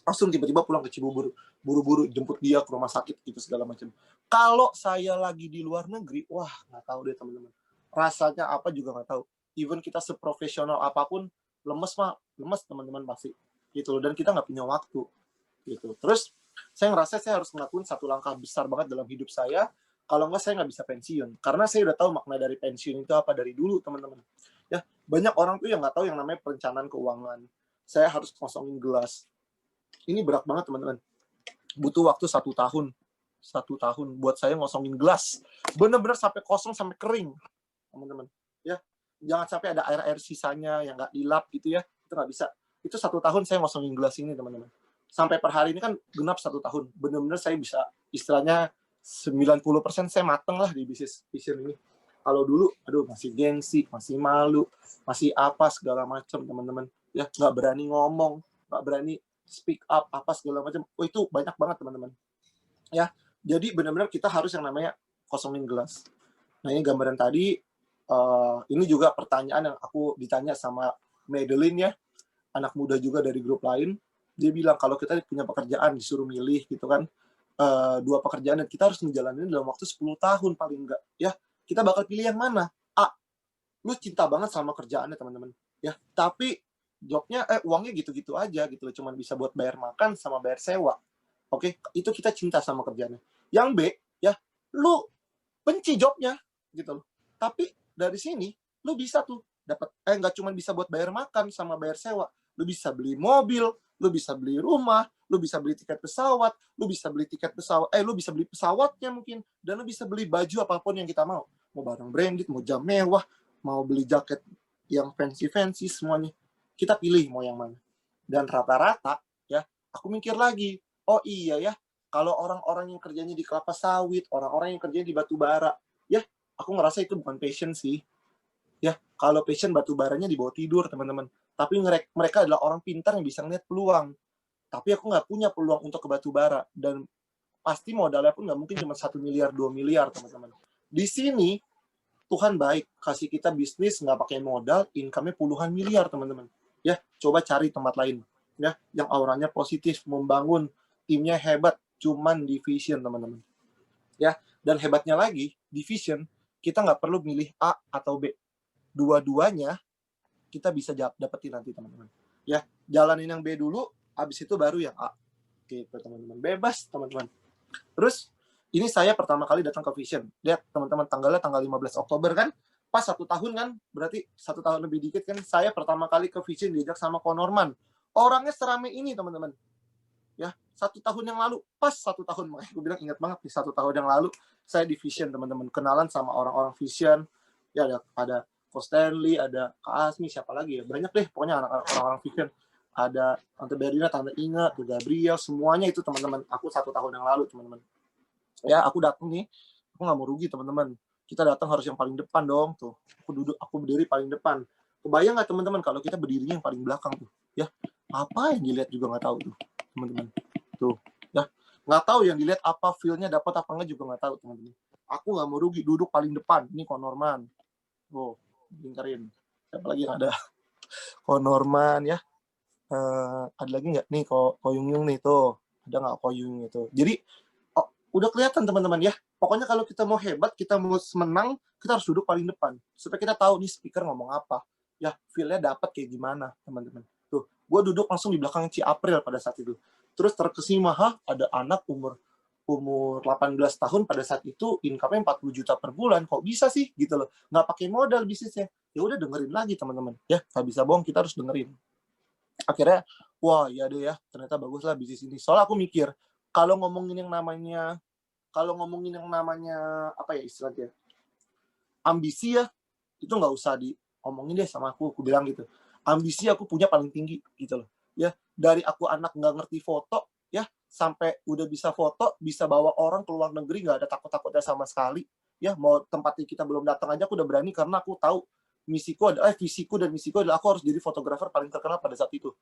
langsung tiba-tiba pulang ke Cibubur, buru-buru jemput dia ke rumah sakit gitu segala macam. Kalau saya lagi di luar negeri, wah nggak tahu deh teman-teman, rasanya apa juga nggak tahu. Even kita seprofesional apapun, lemes teman-teman pasti gitu loh, dan kita nggak punya waktu gitu. Terus saya ngerasa saya harus ngelakuin satu langkah besar banget dalam hidup saya, kalau nggak saya nggak bisa pensiun, karena saya udah tahu makna dari pensiun itu apa dari dulu teman-teman ya. Banyak orang tuh yang nggak tahu yang namanya perencanaan keuangan. Saya harus kosongin gelas, ini berat banget teman-teman, butuh waktu 1 tahun buat saya ngosongin gelas, bener-bener sampai kosong, sampai kering teman-teman ya. Jangan sampai ada air sisanya yang nggak dilap gitu ya, itu nggak bisa. Itu 1 tahun saya ngosongin gelas ini teman-teman, sampai per hari ini kan genap 1 tahun, bener-bener saya bisa istilahnya 90% saya mateng lah di bisnis vision ini. Kalau dulu aduh masih gengsi, masih malu, masih apa segala macam teman-teman ya, nggak berani ngomong, nggak berani speak up apa segala macam. Oh itu banyak banget teman-teman ya. Jadi benar-benar kita harus yang namanya kosongin gelas. Nah ini gambaran tadi, ini juga pertanyaan yang aku ditanya sama Madeline ya, anak muda juga dari grup lain. Dia bilang kalau kita punya pekerjaan disuruh milih gitu kan, 2 pekerjaan dan kita harus menjalani dalam waktu 10 tahun paling enggak ya, kita bakal pilih yang mana? A, lu cinta banget sama kerjaannya teman-teman ya, tapi jobnya uangnya gitu-gitu aja gitu loh, cuman bisa buat bayar makan sama bayar sewa. Oke, itu kita cinta sama kerjaannya. Yang B ya, lu benci jobnya gitu loh, tapi dari sini lu bisa tuh dapat nggak cuma bisa buat bayar makan sama bayar sewa, lu bisa beli mobil, lu bisa beli rumah, lu bisa beli tiket pesawat, lu bisa beli tiket pesawat, lu bisa beli pesawatnya mungkin, dan lu bisa beli baju apapun yang kita mau barang branded, mau jam mewah, mau beli jaket yang fancy semuanya, kita pilih mau yang mana. Dan rata-rata ya, aku mikir lagi, oh iya ya, kalau orang-orang yang kerjanya di kelapa sawit, orang-orang yang kerjanya di batu bara ya, aku ngerasa itu bukan passion sih ya. Kalau passion batu baranya dibawa tidur teman-teman, tapi mereka adalah orang pintar yang bisa ngeliat peluang. Tapi aku nggak punya peluang untuk ke batu bara, dan pasti modalnya pun nggak mungkin cuma 1 miliar 2 miliar teman-teman. Di sini Tuhan baik, kasih kita bisnis nggak pakai modal, income-nya puluhan miliar teman-teman ya. Coba cari tempat lain ya, yang auranya positif, membangun timnya hebat, cuman division teman-teman ya. Dan hebatnya lagi division, kita nggak perlu milih A atau B, dua-duanya kita bisa dapetin nanti teman-teman ya. Jalanin yang B dulu, habis itu baru yang A gitu teman-teman, bebas teman-teman. Terus ini saya pertama kali datang ke Vision, lihat teman-teman tanggalnya tanggal 15 Oktober kan, pas 1 tahun kan, berarti 1 tahun lebih dikit kan saya pertama kali ke Vision diajak sama Ko Norman, orangnya serame ini teman-teman ya. 1 tahun yang lalu, pas 1 tahun, makanya gue bilang ingat banget nih, 1 tahun yang lalu saya di Vision teman-teman, kenalan sama orang-orang Vision ya, ada Ko Stanley, ada Kak Asmi, siapa lagi ya, banyak deh pokoknya orang-orang Vision, ada Tante Berina, Tante Inga, Gabriel, semuanya itu teman-teman. Aku 1 tahun yang lalu teman-teman ya, aku datang nih, aku nggak mau rugi teman-teman, kita datang harus yang paling depan dong tuh, aku berdiri paling depan. Kebayang nggak teman-teman kalau kita berdirinya yang paling belakang tuh ya, apa yang dilihat juga nggak tahu tuh teman-teman tuh ya, nggak tahu yang dilihat apa, feel-nya dapat apa enggak juga nggak tahu teman-teman. Aku nggak mau rugi, duduk paling depan. Ini Ko Norman, lingkarin siapa lagi yang ada, Ko Norman ya, Ada lagi nggak nih Koyung Yung nih tuh, ada nggak Koyung itu? Jadi udah kelihatan teman-teman ya. Pokoknya kalau kita mau hebat, kita mau menang, kita harus duduk paling depan supaya kita tahu nih speaker ngomong apa. Ya, feel-nya dapat kayak gimana, teman-teman. Tuh, gue duduk langsung di belakang Ci April pada saat itu. Terus terkesima, ada anak umur 18 tahun pada saat itu income-nya 40 juta per bulan. Kok bisa sih gitu loh. Nggak pakai modal bisnisnya. Ya udah dengerin lagi teman-teman. Ya, nggak bisa bohong, kita harus dengerin. Akhirnya, wah ya deh ya, ternyata bagus lah bisnis ini. Soalnya aku mikir, kalau ngomongin yang namanya apa ya istilahnya, ambisi ya, itu nggak usah diomongin deh sama aku bilang gitu. Ambisi aku punya paling tinggi gitu loh. Ya, dari aku anak nggak ngerti foto, ya, sampai udah bisa foto, bisa bawa orang ke luar negeri, nggak ada takut-takutnya sama sekali. Ya, mau tempatnya kita belum datang aja, aku udah berani karena aku tahu visiku dan misiku adalah aku harus jadi fotografer paling terkenal pada saat itu.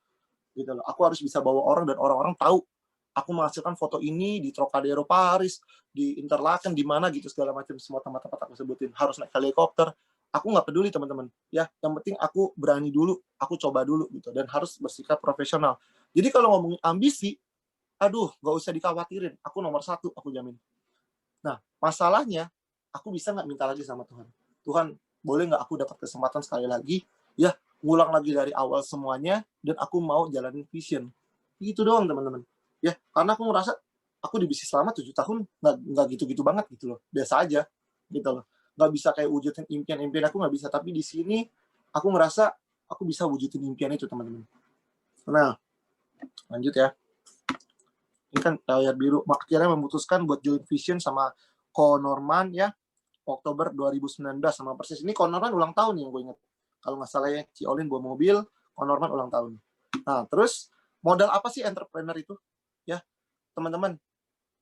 Gitu loh. Aku harus bisa bawa orang dan orang-orang tahu aku menghasilkan foto ini di Trocadero Paris, di Interlaken, di mana gitu segala macam, semua tempat-tempat aku sebutin. Harus naik helikopter. Aku nggak peduli teman-teman. Ya, yang penting aku berani dulu, aku coba dulu gitu, dan harus bersikap profesional. Jadi kalau ngomongin ambisi, aduh, nggak usah dikhawatirin. Aku nomor 1, aku jamin. Nah, masalahnya, aku bisa nggak minta lagi sama Tuhan? Tuhan, boleh nggak aku dapat kesempatan sekali lagi? Ya, ngulang lagi dari awal semuanya, dan aku mau jalanin vision. Gitu doang, teman-teman. Ya, karena aku ngerasa, aku di bisnis selama 7 tahun, nggak gitu-gitu banget gitu loh. Biasa aja, gitu loh. Nggak bisa kayak wujudin impian-impian aku, nggak bisa. Tapi di sini, aku ngerasa, aku bisa wujudin impian itu, teman-teman. Nah, lanjut ya. Ini kan layar biru. Akhirnya memutuskan buat join vision sama Ko Norman ya, Oktober 2019 sama persis. Ini Ko Norman ulang tahun yang gue ingat. Kalau nggak salah ya, Ci Olin bawa mobil, Ko Norman ulang tahun. Nah, terus modal apa sih entrepreneur itu? Ya, teman-teman,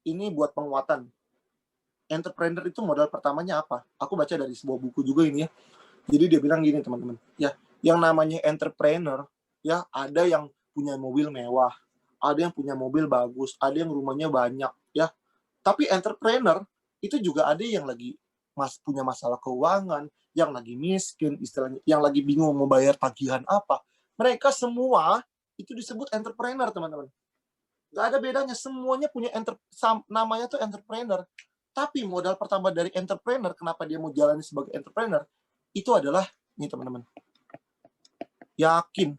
ini buat penguatan. Entrepreneur itu modal pertamanya apa? Aku baca dari sebuah buku juga ini ya. Jadi dia bilang gini, teman-teman. Ya, yang namanya entrepreneur, ya ada yang punya mobil mewah, ada yang punya mobil bagus, ada yang rumahnya banyak, ya. Tapi entrepreneur itu juga ada yang lagi punya masalah keuangan, yang lagi miskin, istilahnya, yang lagi bingung mau bayar tagihan apa. Mereka semua itu disebut entrepreneur, teman-teman. Gak ada bedanya, semuanya punya namanya tuh entrepreneur. Tapi modal pertama dari entrepreneur, kenapa dia mau jalani sebagai entrepreneur, itu adalah, nih teman-teman, yakin.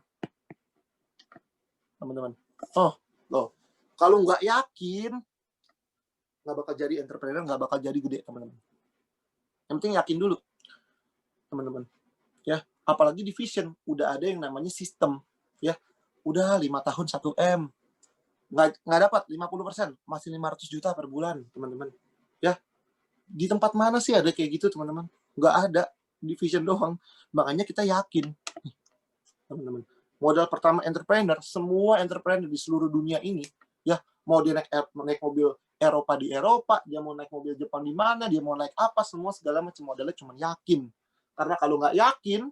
Teman-teman. Loh. Kalau nggak yakin, nggak bakal jadi entrepreneur, nggak bakal jadi gede, teman-teman. Yang penting yakin dulu, teman-teman. Ya, apalagi di vision udah ada yang namanya sistem, ya. Udah 5 tahun 1M, nggak dapat 50%, masih 500 juta per bulan, teman-teman. Ya, di tempat mana sih ada kayak gitu, teman-teman? Nggak ada, di vision doang. Makanya kita yakin, teman-teman. Modal pertama entrepreneur, semua entrepreneur di seluruh dunia ini, ya, mau dia naik mobil Eropa di Eropa, dia mau naik mobil Jepang di mana, dia mau naik apa, semua segala macam modalnya cuma yakin. Karena kalau nggak yakin,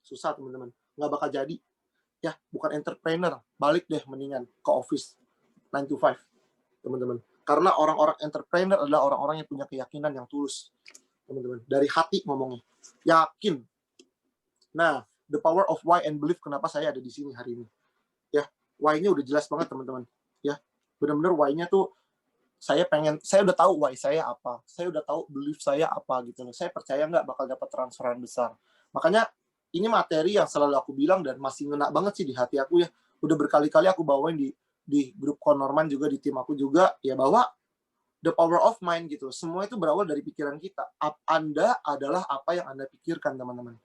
susah teman-teman, nggak bakal jadi. Ya, bukan entrepreneur, balik deh mendingan ke office 9 to 5, teman-teman. Karena orang-orang entrepreneur adalah orang-orang yang punya keyakinan yang tulus, teman-teman. Dari hati ngomongnya, yakin. Nah, the power of why and belief, kenapa saya ada di sini hari ini. Ya, why-nya udah jelas banget, teman-teman. Ya, benar-benar why-nya tuh saya udah tahu why saya apa, saya udah tahu belief saya apa gitu loh. Saya percaya nggak bakal dapat transferan besar. Makanya ini materi yang selalu aku bilang dan masih ngena banget sih di hati aku ya. Udah berkali-kali aku bawain di grup Konorman juga, di tim aku juga ya, bahwa the power of mind gitu. Semua itu berawal dari pikiran kita. Anda adalah apa yang Anda pikirkan, teman-teman.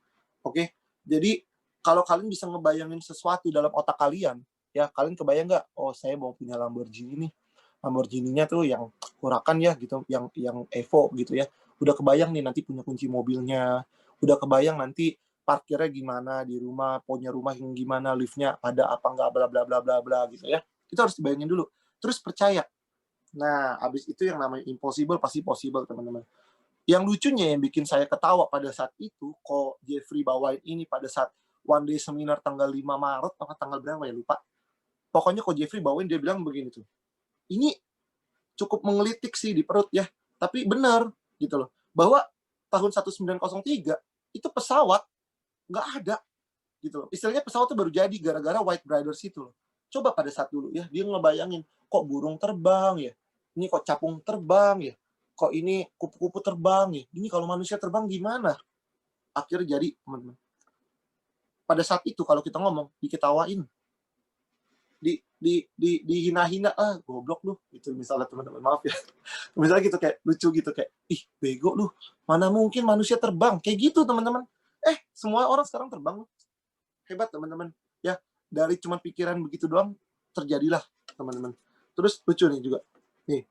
Oke? Jadi kalau kalian bisa ngebayangin sesuatu dalam otak kalian, ya kalian kebayang nggak? Oh, saya mau punya Lamborghini nih. Lamborghini-nya tuh yang Huracan ya gitu, yang Evo gitu ya. Udah kebayang nih nanti punya kunci mobilnya, udah kebayang nanti parkirnya gimana di rumah, punya rumah yang gimana, liftnya ada apa nggak, bla bla bla bla bla gitu ya. Itu harus dibayangin dulu. Terus percaya. Nah, abis itu yang namanya impossible pasti possible, teman-teman. Yang lucunya yang bikin saya ketawa pada saat itu, kok Jeffrey bawain ini pada saat one day seminar tanggal 5 Maret, apa tanggal berapa ya, lupa. Pokoknya kok Jeffrey bawain, dia bilang begini tuh, ini cukup menggelitik sih di perut ya, tapi benar gitu loh, bahwa tahun 1903 itu pesawat nggak ada, gitu loh. Istilahnya pesawat tuh baru jadi gara-gara White Brothers itu loh. Coba pada saat dulu ya, dia ngebayangin, kok burung terbang ya, ini kok capung terbang ya, kok ini kupu-kupu terbang ya, ini kalau manusia terbang gimana? Akhirnya jadi, teman-teman. Pada saat itu kalau kita ngomong, diketawain, dihina-hina, goblok lu, gitu misalnya teman-teman, maaf ya. Misalnya gitu kayak lucu gitu kayak, ih bego lu, mana mungkin manusia terbang, kayak gitu teman-teman. Semua orang sekarang terbang, hebat teman-teman. Ya, dari cuma pikiran begitu doang terjadilah teman-teman. Terus lucu nih juga, nih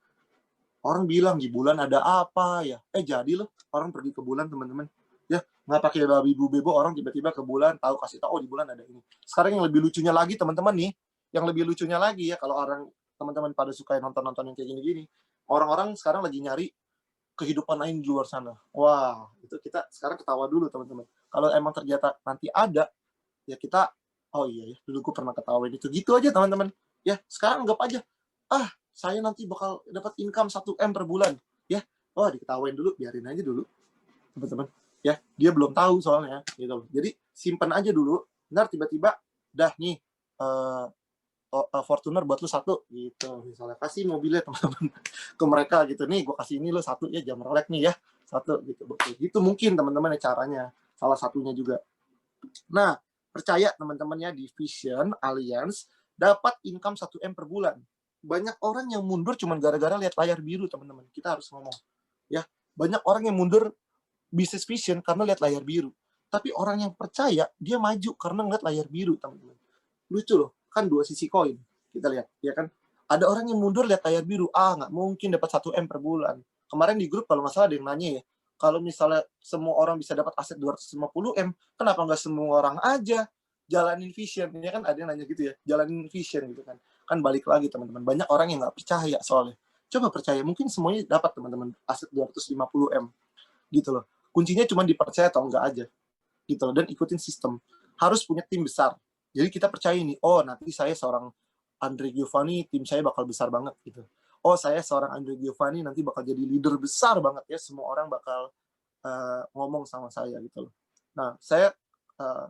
orang bilang di bulan ada apa ya? Jadi loh orang pergi ke bulan teman-teman. Ya nggak pakai babi bu bebo, orang tiba-tiba ke bulan tahu kasih tahu, oh di bulan ada ini. Sekarang yang lebih lucunya lagi teman-teman nih, yang lebih lucunya lagi ya kalau orang teman-teman pada suka nonton-nonton yang kayak gini-gini, orang-orang sekarang lagi nyari kehidupan lain di luar sana. Wah, itu kita sekarang ketawa dulu teman-teman. Kalau emang ternyata nanti ada, ya kita, oh iya ya, dulu gue pernah ketawain itu. Gitu aja teman-teman. Ya, sekarang anggap aja, saya nanti bakal dapat income 1M per bulan. Ya, diketawain dulu, biarin aja dulu. Teman-teman. Ya, dia belum tahu soalnya. Gitu. Jadi, simpan aja dulu. Ntar tiba-tiba, dah nih, Fortuner buat lu 1 gitu, misalnya kasih mobilnya teman-teman ke mereka gitu, nih gue kasih ini lu 1 ya, jam Rolex nih ya 1 gitu, gitu mungkin teman-teman ya caranya, salah satunya juga. Nah, percaya teman-temannya di Vision Alliance dapat income 1M per bulan. Banyak orang yang mundur cuma gara-gara lihat layar biru teman-teman, kita harus ngomong ya, banyak orang yang mundur bisnis Vision karena lihat layar biru, tapi orang yang percaya dia maju karena ngeliat layar biru teman-teman. Lucu loh, kan dua sisi koin. Kita lihat, ya kan? Ada orang yang mundur lihat layar biru, nggak mungkin dapat 1M per bulan. Kemarin di grup kalau nggak salah ada yang nanya ya, kalau misalnya semua orang bisa dapat aset 250M, kenapa nggak semua orang aja jalanin Vision? Ya kan ada yang nanya gitu ya, jalanin Vision gitu kan. Kan balik lagi teman-teman, banyak orang yang nggak percaya soalnya. Coba percaya, mungkin semuanya dapat teman-teman aset 250M gitu loh. Kuncinya cuma dipercaya atau enggak aja gitu loh, dan ikutin sistem. Harus punya tim besar. Jadi kita percaya nih, nanti saya seorang Andre Giovanni, tim saya bakal besar banget gitu. Saya seorang Andre Giovanni nanti bakal jadi leader besar banget ya, semua orang bakal ngomong sama saya gitu loh. Nah, saya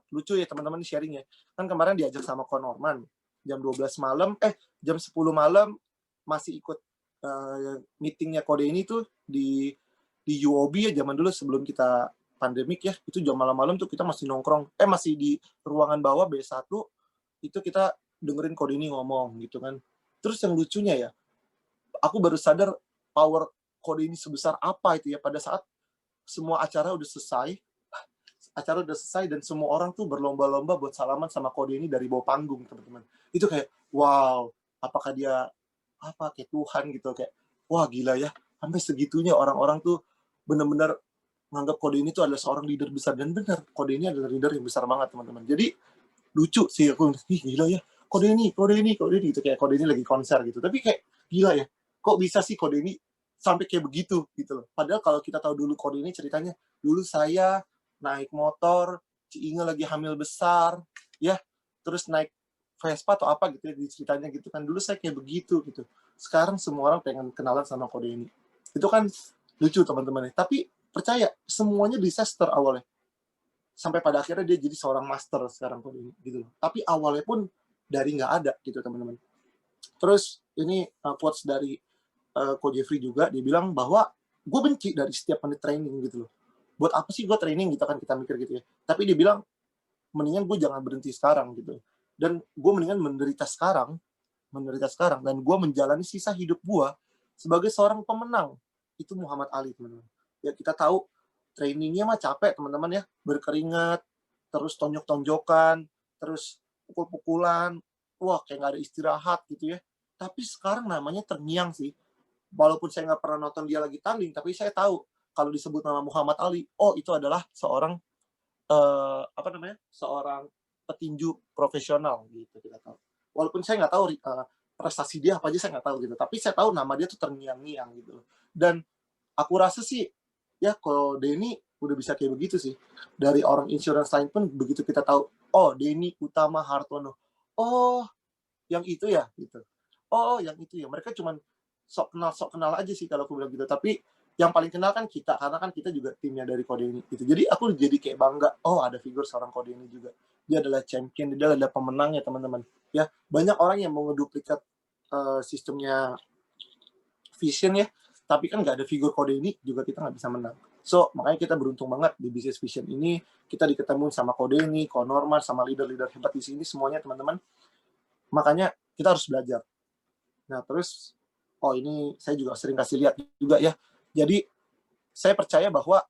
lucu ya teman-teman sharing ya. Kan kemarin diajak sama Ko Norman, jam 12 malam, jam 10 malam masih ikut meetingnya Kode ini tuh di UOB ya, zaman dulu sebelum kita pandemik ya, itu jam malam-malam tuh kita masih nongkrong, masih di ruangan bawah B1, itu kita dengerin Kode ini ngomong gitu kan. Terus yang lucunya ya, aku baru sadar power Kode ini sebesar apa itu ya, pada saat semua acara udah selesai dan semua orang tuh berlomba-lomba buat salaman sama Kode ini dari bawah panggung teman-teman. Itu kayak wow, apakah dia kayak Tuhan gitu, kayak wah gila ya, sampai segitunya orang-orang tuh benar-benar menganggap Kode ini tuh adalah seorang leader besar, dan benar Kode ini adalah leader yang besar banget teman-teman. Jadi lucu sih, aku gila ya, Kode ini gitu, kayak Kode ini lagi konser gitu, tapi kayak gila ya, kok bisa sih Kode ini sampai kayak begitu gitu loh. Padahal kalau kita tahu dulu Kode ini ceritanya, dulu saya naik motor, Ci Inge lagi hamil besar ya, terus naik Vespa atau apa gitu ya di ceritanya gitu kan, dulu saya kayak begitu gitu. Sekarang semua orang pengen kenalan sama Kode ini. Itu kan lucu teman-teman. Tapi percaya, semuanya disaster awalnya. Sampai pada akhirnya dia jadi seorang master sekarang Kode ini gitu. Tapi awalnya pun dari nggak ada gitu teman-teman. Terus ini quotes dari Ko Jeffrey juga, dia bilang bahwa gue benci dari setiap menit training gitu loh. Buat apa sih gue training gitu kan, kita mikir gitu ya. Tapi dia bilang mendingan gue jangan berhenti sekarang gitu. Dan gue mendingan menderita sekarang, dan gue menjalani sisa hidup gue sebagai seorang pemenang. Itu Muhammad Ali teman-teman. Ya kita tahu trainingnya mah capek teman-teman ya, berkeringat, terus tonjok-tonjokan, terus pukul-pukulan, wah kayak nggak ada istirahat gitu ya. Tapi sekarang namanya terngiang sih. Walaupun saya nggak pernah nonton dia lagi tanding, tapi saya tahu kalau disebut nama Muhammad Ali, itu adalah seorang seorang petinju profesional gitu, kita tahu. Walaupun saya nggak tahu prestasi dia apa aja, saya nggak tahu gitu, tapi saya tahu nama dia tuh terngiang-ngiang gitu. Dan aku rasa sih ya kalau Denny udah bisa kayak begitu sih, dari orang insurance lain pun begitu kita tahu, Denny Utama Hartono, yang itu ya gitu, yang itu ya, mereka cuman sok kenal aja sih kalau aku bilang gitu. Tapi yang paling kenal kan kita, karena kan kita juga timnya dari Kode ini gitu. Jadi aku jadi kayak bangga, oh ada figur seorang Kode ini juga, dia adalah champion, dia adalah pemenang ya teman-teman ya. Banyak orang yang mau ngeduplikat sistemnya Vision ya, tapi kan nggak ada figur Kode ini juga kita nggak bisa menang. So makanya kita beruntung banget di bisnis Vision ini, kita diketemuin sama Kode ini, Ko Norman, sama leader-leader hebat di sini semuanya teman-teman. Makanya kita harus belajar. Nah terus, oh ini saya juga sering kasih lihat juga ya. Jadi saya percaya bahwa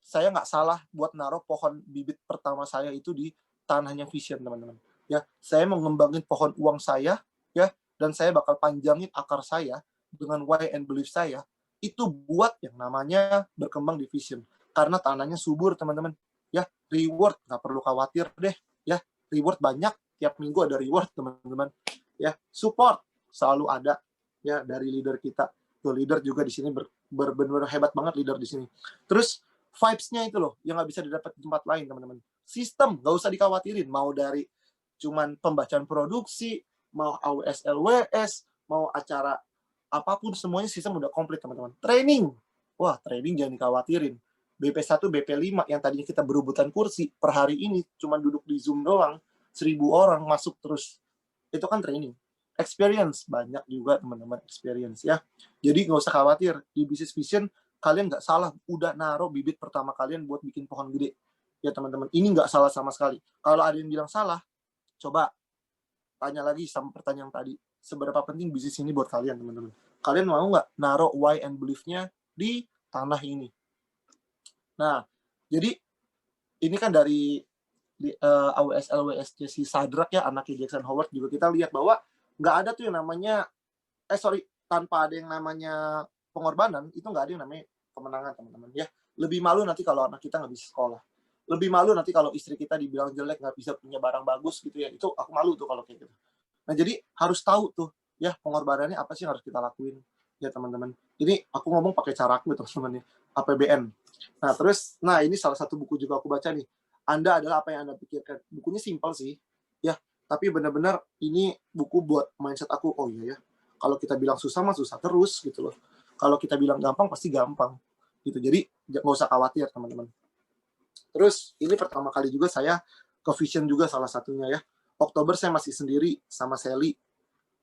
saya nggak salah buat naruh pohon bibit pertama saya itu di tanahnya Vision teman-teman. Ya, saya mengembangin pohon uang saya ya, dan saya bakal panjangin akar saya dengan why and belief saya itu buat yang namanya berkembang di Vision. Karena tanahnya subur teman-teman. Ya, reward nggak perlu khawatir deh. Ya, reward banyak, tiap minggu ada reward teman-teman. Ya, support selalu ada ya dari leader kita. Tuh leader juga di sini benar-benar hebat banget leader di sini. Terus vibes-nya itu loh yang nggak bisa didapat di tempat lain teman-teman. Sistem nggak usah dikhawatirin, mau dari cuman pembacaan produksi, mau AWS LWS, mau acara apapun semuanya sistem udah komplit teman-teman. Training, wah training jangan dikhawatirin. BP1, BP5 yang tadinya kita berebutan kursi per hari ini cuma duduk di Zoom doang, 1.000 orang masuk terus. Itu kan training. Experience banyak juga teman-teman, experience ya. Jadi nggak usah khawatir di bisnis Vision kalian nggak salah udah naruh bibit pertama kalian buat bikin pohon gede ya teman-teman. Ini nggak salah sama sekali. Kalau ada yang bilang salah, coba tanya lagi sama pertanyaan tadi, seberapa penting bisnis ini buat kalian teman-teman. Kalian mau nggak naruh why and belief-nya di tanah ini? Nah jadi ini kan dari AWS LWS si Sadrak ya, anaknya Jackson Howard juga kita lihat bahwa nggak ada tuh yang namanya tanpa ada yang namanya pengorbanan itu nggak ada yang namanya kemenangan teman-teman ya. Lebih malu nanti kalau anak kita nggak bisa sekolah, lebih malu nanti kalau istri kita dibilang jelek, nggak bisa punya barang bagus gitu ya, itu aku malu tuh kalau kayak gitu. Nah jadi harus tahu tuh ya pengorbanannya apa sih yang harus kita lakuin ya teman-teman. Ini aku ngomong pakai caraku teman-teman ya, APBN. Nah terus, nah ini salah satu buku juga aku baca nih, Anda adalah apa yang Anda pikirkan. Bukunya simpel sih ya, tapi benar-benar ini buku buat mindset aku. Oh iya ya, kalau kita bilang susah mah susah terus gitu loh, kalau kita bilang gampang pasti gampang gitu. Jadi nggak usah khawatir teman-teman. Terus ini pertama kali juga saya ke Vision juga salah satunya ya. Oktober saya masih sendiri sama Sally,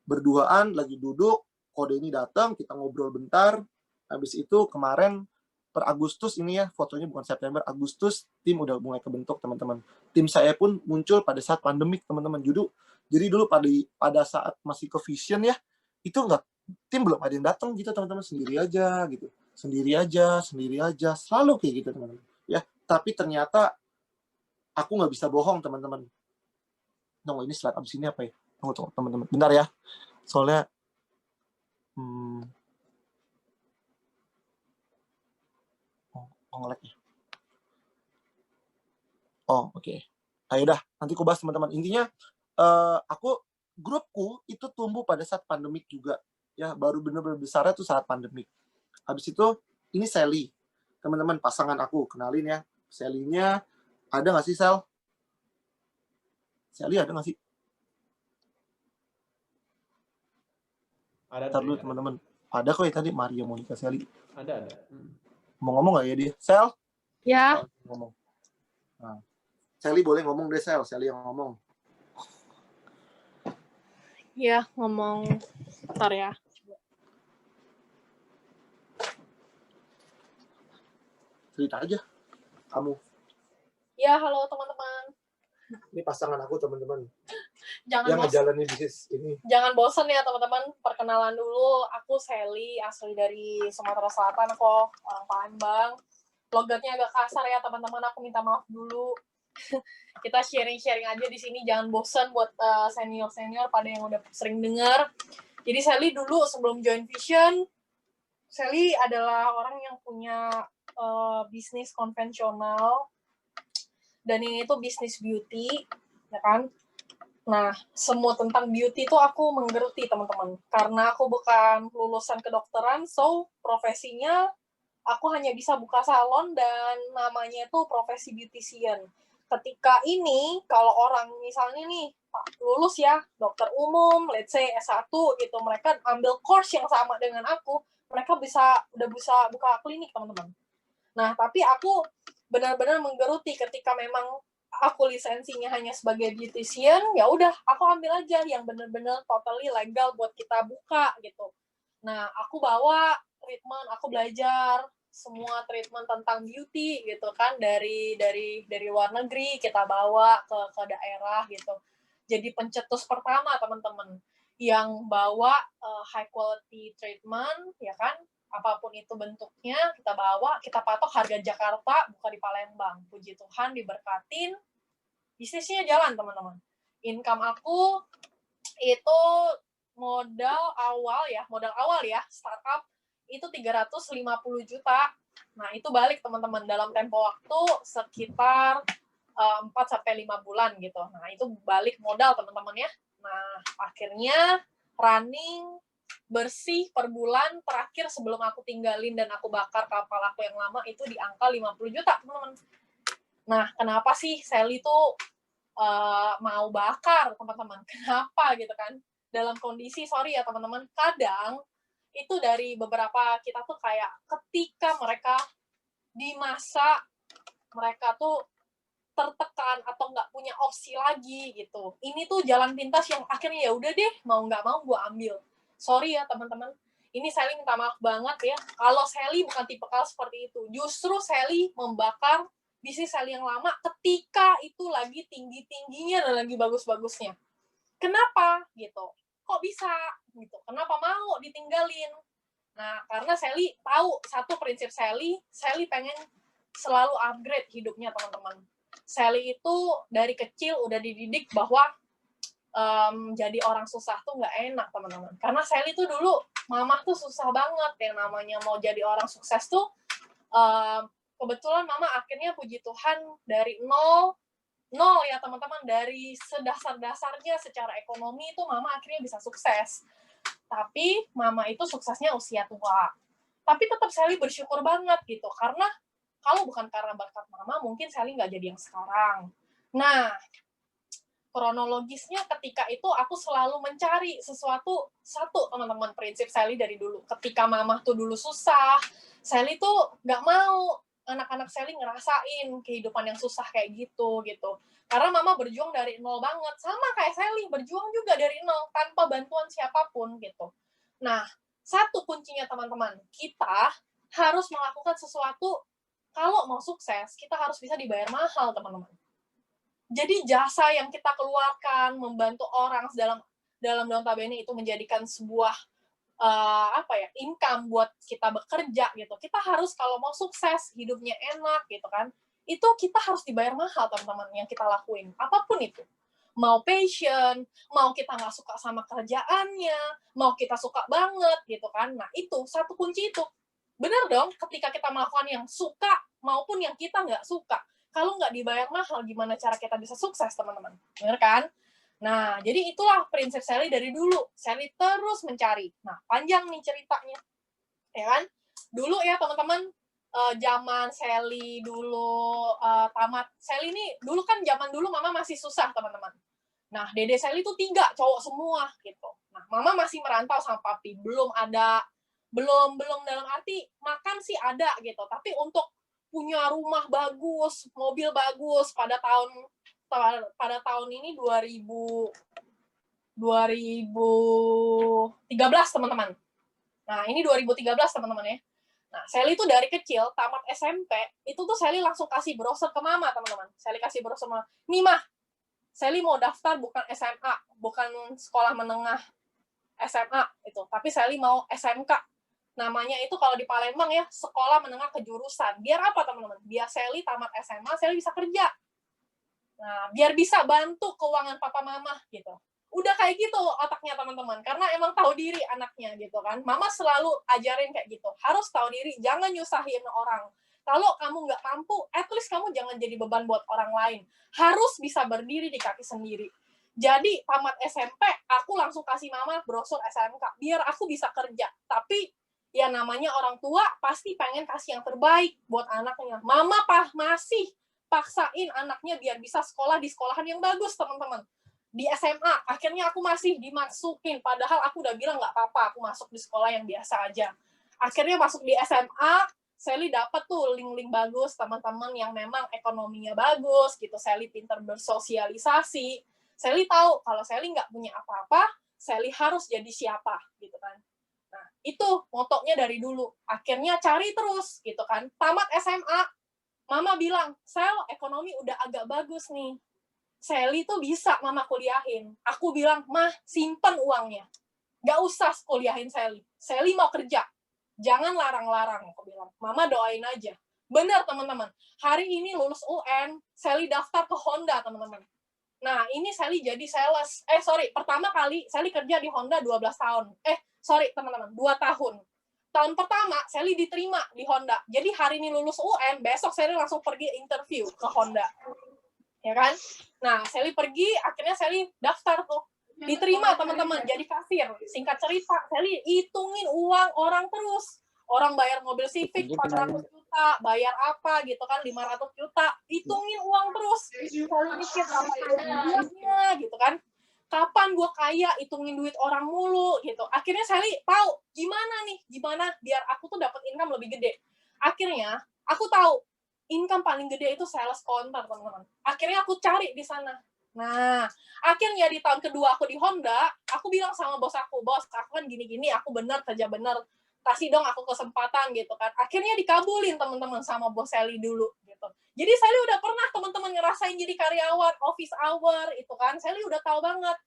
berduaan lagi duduk, Kode ini datang, kita ngobrol bentar. Habis itu kemarin per Agustus ini ya, fotonya bukan September, Agustus, tim udah mulai kebentuk teman-teman. Tim saya pun muncul pada saat pandemik teman-teman. Jadi dulu pada saat masih ke Vision ya, itu nggak, tim belum ada yang datang gitu teman-teman, sendiri aja, selalu kayak gitu teman-teman. Ya, tapi ternyata aku nggak bisa bohong teman-teman. Tunggu, ini slide abis ini apa ya? Tunggu teman-teman, bentar ya. Soalnya nge-lag ya. Oh, oke. Ayo dah, nanti aku bahas teman-teman. Intinya grupku itu tumbuh pada saat pandemik juga. Ya, baru benar-benar besarnya tuh saat pandemik. Habis itu ini Sally. Teman-teman, pasangan aku, kenalin ya. Sally-nya ada nggak sih, Sel? Sally ada nggak sih? Ada. Ntar dulu teman-teman. Ada kok ya tadi, Maria Monica Sally. Ada. Mau ngomong nggak ya dia? Sel? Ya. Ngomong. Nah. Sally boleh ngomong deh, Sel. Sally yang ngomong. Ya, ngomong. Bentar ya. Cerita aja. Kamu. Ya, halo teman-teman. Ini pasangan aku, teman-teman. Jangan yang ngejalanin bisnis ini. Jangan bosan ya teman-teman. Perkenalan dulu, aku Sally, asli dari Sumatera Selatan kok, orang Palembang. Logatnya agak kasar ya teman-teman, aku minta maaf dulu. Kita sharing-sharing aja di sini, jangan bosan buat senior-senior pada yang udah sering dengar. Jadi Sally dulu sebelum join Vision, Sally adalah orang yang punya bisnis konvensional, dan ini tuh bisnis beauty, ya kan? Nah, semua tentang beauty itu aku mengerti, teman-teman. Karena aku bukan lulusan kedokteran, so profesinya aku hanya bisa buka salon dan namanya itu profesi beautician. Ketika ini, kalau orang misalnya nih, lulus ya, dokter umum, let's say S1 gitu, mereka ambil course yang sama dengan aku, mereka udah bisa buka klinik, teman-teman. Nah, tapi aku benar-benar menggeruti ketika memang aku lisensinya hanya sebagai beautician, ya udah aku ambil aja yang benar-benar totally legal buat kita buka gitu. Nah, aku bawa treatment, aku belajar semua treatment tentang beauty gitu kan dari luar negeri kita bawa ke daerah gitu. Jadi pencetus pertama teman-teman yang bawa high quality treatment ya kan, apapun itu bentuknya kita bawa, kita patok harga Jakarta, buka di Palembang. Puji Tuhan diberkatin, bisnisnya jalan teman-teman. Income aku itu modal awal ya, startup itu 350 juta. Nah, itu balik teman-teman dalam tempo waktu sekitar 4 sampai 5 bulan gitu. Nah, itu balik modal teman-teman ya. Nah, akhirnya running bersih per bulan terakhir sebelum aku tinggalin dan aku bakar kapal aku yang lama itu di angka 50 juta, teman-teman. Nah, kenapa sih Sally tuh mau bakar, teman-teman? Kenapa gitu kan? Dalam kondisi, sorry ya teman-teman, kadang itu dari beberapa kita tuh kayak ketika mereka di masa mereka tuh tertekan atau nggak punya opsi lagi gitu. Ini tuh jalan pintas yang akhirnya ya udah deh, mau nggak mau gue ambil. Sorry ya teman-teman, ini Sally minta maaf banget ya. Kalau Sally bukan tipikal seperti itu. Justru Sally membakar bisnis Sally yang lama ketika itu lagi tinggi-tingginya dan lagi bagus-bagusnya. Kenapa gitu? Kok bisa gitu? Kenapa mau ditinggalin? Nah, karena Sally tahu satu prinsip Sally pengen selalu upgrade hidupnya teman-teman. Sally itu dari kecil udah dididik bahwa jadi orang susah tuh nggak enak teman-teman. Karena Sally tuh dulu mama tuh susah banget yang namanya mau jadi orang sukses tuh. Kebetulan mama akhirnya puji Tuhan dari nol ya teman-teman, dari sedasar-dasarnya secara ekonomi itu mama akhirnya bisa sukses. Tapi mama itu suksesnya usia tua. Tapi tetap Sally bersyukur banget gitu, karena kalau bukan karena berkat mama, mungkin Sally nggak jadi yang sekarang. Nah, kronologisnya ketika itu aku selalu mencari sesuatu, satu teman-teman prinsip Sally dari dulu. Ketika mama tuh dulu susah, Sally tuh nggak mau anak-anak Sally ngerasain kehidupan yang susah kayak gitu. Karena mama berjuang dari nol banget. Sama kayak Sally, berjuang juga dari nol tanpa bantuan siapapun gitu. Nah, satu kuncinya teman-teman, kita harus melakukan sesuatu. Kalau mau sukses, kita harus bisa dibayar mahal, teman-teman. Jadi jasa yang kita keluarkan, membantu orang dalam notabene itu menjadikan sebuah income buat kita bekerja gitu. Kita harus kalau mau sukses, hidupnya enak gitu kan, itu kita harus dibayar mahal teman-teman yang kita lakuin. Apapun itu. Mau passion, mau kita nggak suka sama kerjaannya, mau kita suka banget gitu kan. Nah itu, satu kunci itu. Bener dong, ketika kita melakukan yang suka maupun yang kita nggak suka. Kalau nggak dibayar mahal, gimana cara kita bisa sukses, teman-teman? Bener kan? Nah, jadi itulah prinsip Sally dari dulu. Sally terus mencari. Nah, panjang nih ceritanya. Ya kan? Dulu ya, teman-teman, zaman Sally dulu tamat. Sally nih, dulu kan zaman dulu mama masih susah, teman-teman. Nah, dede Sally tuh 3, cowok semua, gitu. Nah, mama masih merantau sama papi. Belum dalam arti makan sih ada gitu, tapi untuk punya rumah bagus, mobil bagus pada tahun ini 2013 teman-teman. Nah, ini 2013 teman-teman ya. Nah, Sally tuh dari kecil tamat SMP, itu tuh Sally langsung kasih brosur ke mama, teman-teman. Sally kasih brosur mama, nih mah, Sally mau daftar bukan SMA, bukan sekolah menengah SMA itu, tapi Sally mau SMK. Namanya itu kalau di Palembang ya, sekolah menengah kejurusan. Biar apa teman-teman? Biar Sally tamat SMA, Sally bisa kerja. Nah, biar bisa bantu keuangan papa mama gitu. Udah kayak gitu otaknya teman-teman, karena emang tahu diri anaknya gitu kan. Mama selalu ajarin kayak gitu, harus tahu diri, jangan nyusahin orang. Kalau kamu nggak mampu, at least kamu jangan jadi beban buat orang lain. Harus bisa berdiri di kaki sendiri. Jadi tamat SMP, aku langsung kasih mama brosur SMK, biar aku bisa kerja. Tapi ya namanya orang tua pasti pengen kasih yang terbaik buat anaknya. Mama masih paksain anaknya biar bisa sekolah di sekolahan yang bagus, teman-teman. Di SMA, akhirnya aku masih dimasukin. Padahal aku udah bilang nggak apa-apa, aku masuk di sekolah yang biasa aja. Akhirnya masuk di SMA, Sally dapat tuh link-link bagus, teman-teman yang memang ekonominya bagus, gitu. Sally pintar bersosialisasi. Sally tahu kalau Sally nggak punya apa-apa, Sally harus jadi siapa, gitu kan. Nah, itu motonya dari dulu. Akhirnya cari terus, gitu kan. Tamat SMA, Mama bilang, Sel, ekonomi udah agak bagus nih. Sally tuh bisa Mama kuliahin. Aku bilang, Mah, simpen uangnya. Nggak usah kuliahin Sally. Sally mau kerja. Jangan larang-larang, aku bilang. Mama doain aja. Benar, teman-teman. Hari ini lulus UN, Sally daftar ke Honda, teman-teman. Nah, ini Sally jadi sales. Pertama kali Sally kerja di Honda 12 tahun. Teman-teman, 2 tahun. Tahun pertama, Sally diterima di Honda. Jadi hari ini lulus UN, besok Sally langsung pergi interview ke Honda. Ya kan? Nah, Sally pergi, akhirnya Sally daftar tuh. Diterima, teman-teman, jadi kasir. Singkat cerita, Sally hitungin uang orang terus. Orang bayar mobil Civic 400 juta, bayar apa gitu kan, 500 juta. Hitungin uang terus. Sally mikir, kapan duitnya gitu kan. Kapan gue kaya, hitungin duit orang mulu gitu. Akhirnya Sally tahu, gimana biar aku tuh dapat income lebih gede. Akhirnya, aku tahu, income paling gede itu sales counter, teman-teman. Akhirnya aku cari di sana. Nah, akhirnya di tahun kedua aku di Honda, aku bilang sama bos aku kan gini-gini, aku bener, kerja bener, kasih dong aku kesempatan gitu kan. Akhirnya dikabulin teman-teman sama bos Sally dulu gitu. Jadi Sally udah pernah teman-teman ngerasain jadi karyawan, office hour itu kan, Sally udah tahu banget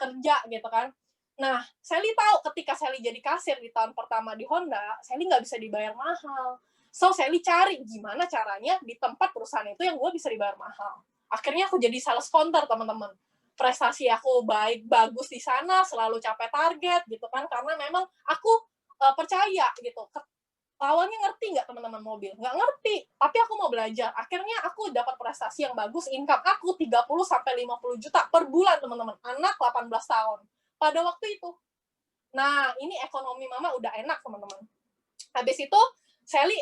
kerja gitu kan. Nah, Sally tahu ketika Sally jadi kasir di tahun pertama di Honda, Sally nggak bisa dibayar mahal. So, Sally cari gimana caranya di tempat perusahaan itu yang gue bisa dibayar mahal. Akhirnya aku jadi sales counter, teman-teman. Prestasi aku bagus di sana, selalu capai target gitu kan, karena memang aku percaya gitu. Awalnya ngerti nggak teman-teman mobil? Nggak ngerti, tapi aku mau belajar. Akhirnya aku dapat prestasi yang bagus, income aku 30-50 juta per bulan, teman-teman. Anak 18 tahun. Pada waktu itu. Nah, ini ekonomi Mama udah enak, teman-teman. Habis itu, Sally,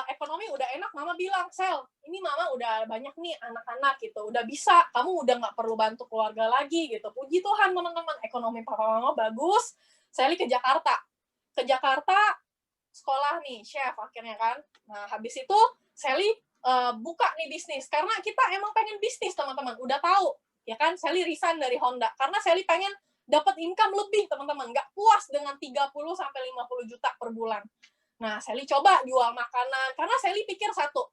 ekonomi udah enak, Mama bilang, Sel, ini Mama udah banyak nih anak-anak gitu, udah bisa, kamu udah nggak perlu bantu keluarga lagi gitu. Puji Tuhan, teman-teman, ekonomi Papa Mama bagus. Sally ke Jakarta. Sekolah nih, chef akhirnya kan. Nah, habis itu Sally buka nih bisnis, karena kita emang pengen bisnis, teman-teman, udah tahu, ya kan, Sally resign dari Honda, karena Sally pengen dapat income lebih, teman-teman, nggak puas dengan 30-50 juta per bulan. Nah, Sally coba jual makanan, karena Sally pikir satu,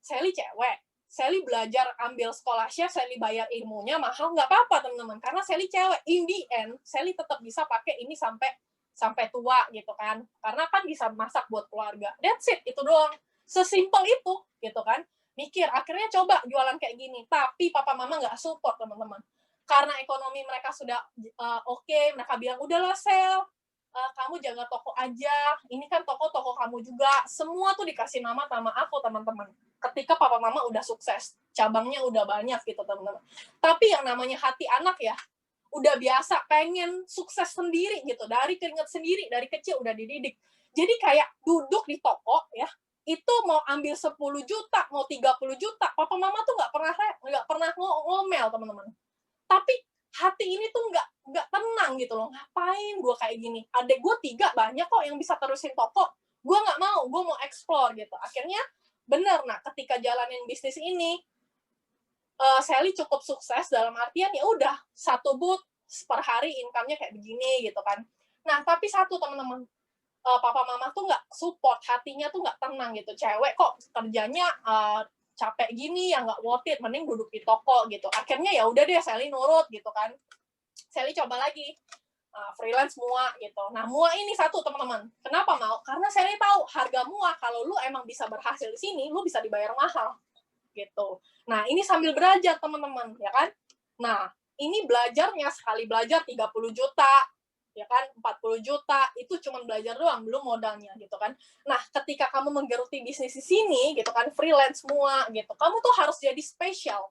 Sally cewek, Sally belajar ambil sekolah chef, Sally bayar ilmunya mahal, nggak apa-apa, teman-teman, karena Sally cewek, in the end, Sally tetap bisa pakai ini sampai tua, gitu kan, karena kan bisa masak buat keluarga, that's it, itu doang, sesimpel itu, gitu kan, mikir, akhirnya coba jualan kayak gini, tapi papa mama nggak support, teman-teman, karena ekonomi mereka sudah oke, mereka bilang, udahlah Sel, kamu jaga toko aja, ini kan toko kamu juga, semua tuh dikasih nama sama aku, teman-teman. Ketika papa mama udah sukses, cabangnya udah banyak gitu, teman-teman. Tapi yang namanya hati anak ya, udah biasa pengen sukses sendiri gitu, dari keringat sendiri, dari kecil udah dididik. Jadi kayak duduk di toko ya, itu mau ambil 10 juta, mau 30 juta, papa mama tuh nggak pernah ngomel, teman-teman. Tapi hati ini tuh nggak tenang gitu loh, ngapain gue kayak gini, adek gue 3 banyak kok yang bisa terusin toko, gue nggak mau, gue mau explore gitu. Akhirnya bener, nah ketika jalanin bisnis ini, Sally cukup sukses dalam artian ya udah 1 booth per hari income-nya kayak begini gitu kan. Nah tapi satu, teman-teman, papa mama tuh nggak support, hatinya tuh nggak tenang gitu, cewek kok kerjanya capek gini ya, nggak worth it, mending duduk di toko gitu. Akhirnya ya udah deh, Sally nurut gitu kan. Sally coba lagi freelance mua gitu. Nah, mua ini satu, teman-teman. Kenapa mau? Karena Sally tahu harga mua kalau lu emang bisa berhasil di sini, lu bisa dibayar mahal gitu. Nah, ini sambil belajar, teman-teman, ya kan? Nah, ini belajarnya sekali belajar 30 juta, ya kan, 40 juta, itu cuma belajar doang, belum modalnya gitu kan. Nah, ketika kamu menggeluti bisnis di sini gitu kan, freelance semua gitu, kamu tuh harus jadi spesial.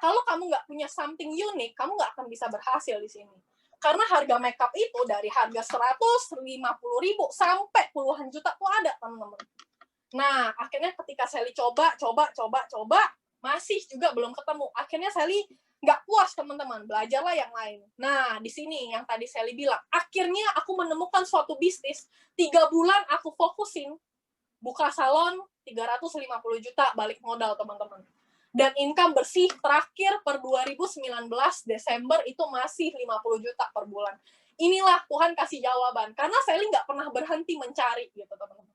Kalau kamu nggak punya something unik, kamu nggak akan bisa berhasil di sini. Karena harga makeup itu dari harga 150.000 sampai puluhan juta tuh ada, teman-teman. Nah, akhirnya ketika Sally coba, masih juga belum ketemu. Akhirnya Sally Nggak puas teman-teman, belajarlah yang lain. Nah, di sini yang tadi Sally bilang, akhirnya aku menemukan suatu bisnis, 3 bulan aku fokusin, buka salon 350 juta balik modal teman-teman. Dan income bersih terakhir per 2019 Desember itu masih 50 juta per bulan. Inilah Tuhan kasih jawaban. Karena Sally nggak pernah berhenti mencari gitu teman-teman.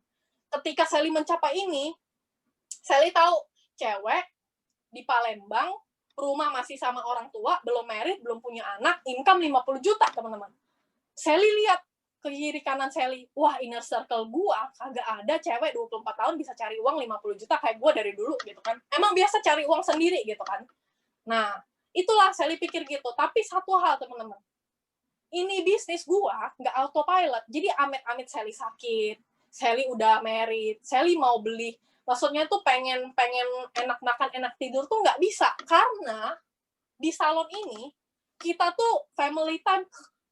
Ketika Sally mencapai ini, Sally tahu cewek di Palembang, rumah masih sama orang tua, belum married, belum punya anak, income 50 juta, teman-teman. Sally lihat ke kiri kanan Sally, wah inner circle gua kagak ada cewek 24 tahun bisa cari uang 50 juta kayak gua dari dulu gitu kan. Emang biasa cari uang sendiri gitu kan. Nah, itulah Sally pikir gitu. Tapi satu hal, teman-teman. Ini bisnis gua nggak autopilot. Jadi amit-amit Sally sakit, Sally udah married, Sally mau beli, maksudnya tuh pengen enak makan, enak tidur tuh nggak bisa. Karena di salon ini, kita tuh family time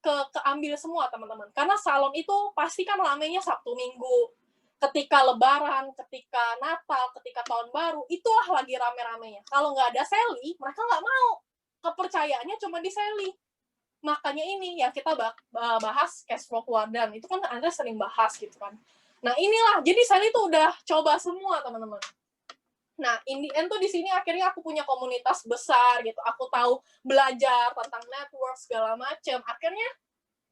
keambil semua, teman-teman. Karena salon itu pasti kan ramenya Sabtu Minggu. Ketika Lebaran, ketika Natal, ketika Tahun Baru, itulah lagi rame-ramenya. Kalau nggak ada Sally, mereka nggak mau. Kepercayaannya cuma di Sally. Makanya ini yang kita bahas cash flow keluarga. Itu kan Anda sering bahas gitu kan. Nah inilah, jadi Sally tuh udah coba semua teman-teman. Nah in the end tuh di sini akhirnya aku punya komunitas besar gitu. Aku tahu belajar tentang network segala macam. Akhirnya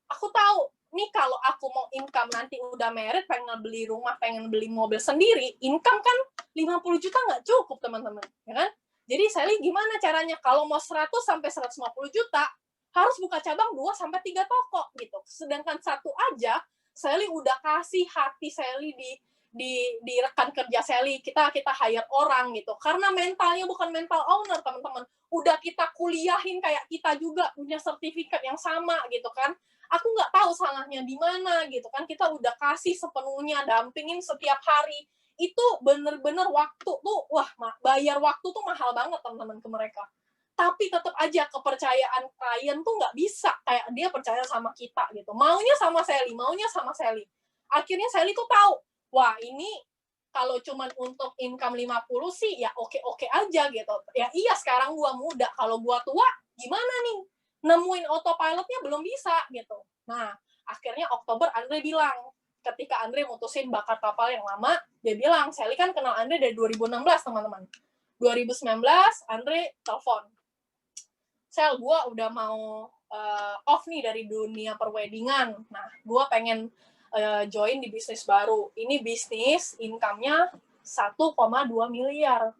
aku tahu nih kalau aku mau income nanti udah married, pengen beli rumah, pengen beli mobil sendiri, income kan 50 juta nggak cukup teman-teman, ya kan? Jadi Sally gimana caranya? Kalau mau 100 sampai 150 juta, harus buka cabang 2 sampai 3 toko gitu. Sedangkan satu aja Sally udah kasih hati Sally di rekan kerja Sally, kita hire orang gitu. Karena mentalnya bukan mental owner, teman-teman. Udah kita kuliahin kayak kita juga punya sertifikat yang sama gitu kan. Aku nggak tahu salahnya di mana gitu kan. Kita udah kasih sepenuhnya, dampingin setiap hari. Itu bener-bener waktu tuh, wah, bayar waktu tuh mahal banget teman-teman ke mereka. Tapi tetap aja kepercayaan klien tuh nggak bisa kayak dia percaya sama kita gitu. Maunya sama Sally. Akhirnya Sally tuh tahu, wah ini kalau cuman untuk income 50 sih ya oke-oke aja gitu. Ya iya sekarang gua muda, kalau gua tua gimana nih? Nemuin autopilotnya belum bisa gitu. Nah, akhirnya Oktober Andre bilang, ketika Andre mutusin bakar kapal yang lama, dia bilang, Sally kan kenal Andre dari 2016 teman-teman. 2019 Andre telepon, Sel, gue udah mau off nih dari dunia perweddingan. Nah, gue pengen join di bisnis baru. Ini bisnis income-nya 1,2 miliar.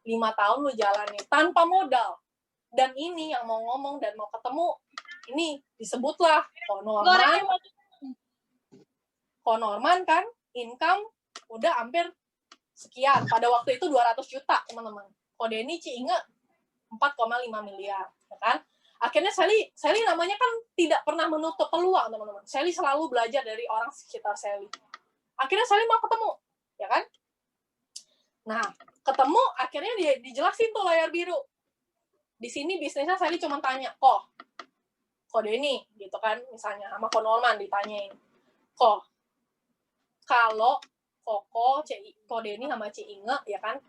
5 tahun lu jalani tanpa modal. Dan ini yang mau ngomong dan mau ketemu, ini disebutlah Konorman kan, income udah hampir sekian. Pada waktu itu 200 juta, teman-teman. Kodeni Ciinge 4,5 miliar. Ya kan? Akhirnya Sally namanya kan tidak pernah menutup peluang, teman-teman. Sally selalu belajar dari orang sekitar Sally. Akhirnya Sally mau ketemu, ya kan? Nah, ketemu, akhirnya dia dijelasin tuh layar biru. Di sini bisnisnya Sally cuma tanya, Denny, gitu kan, misalnya sama Ko Norman ditanyain, kalau Ko Denny sama Ciinge, ya kan,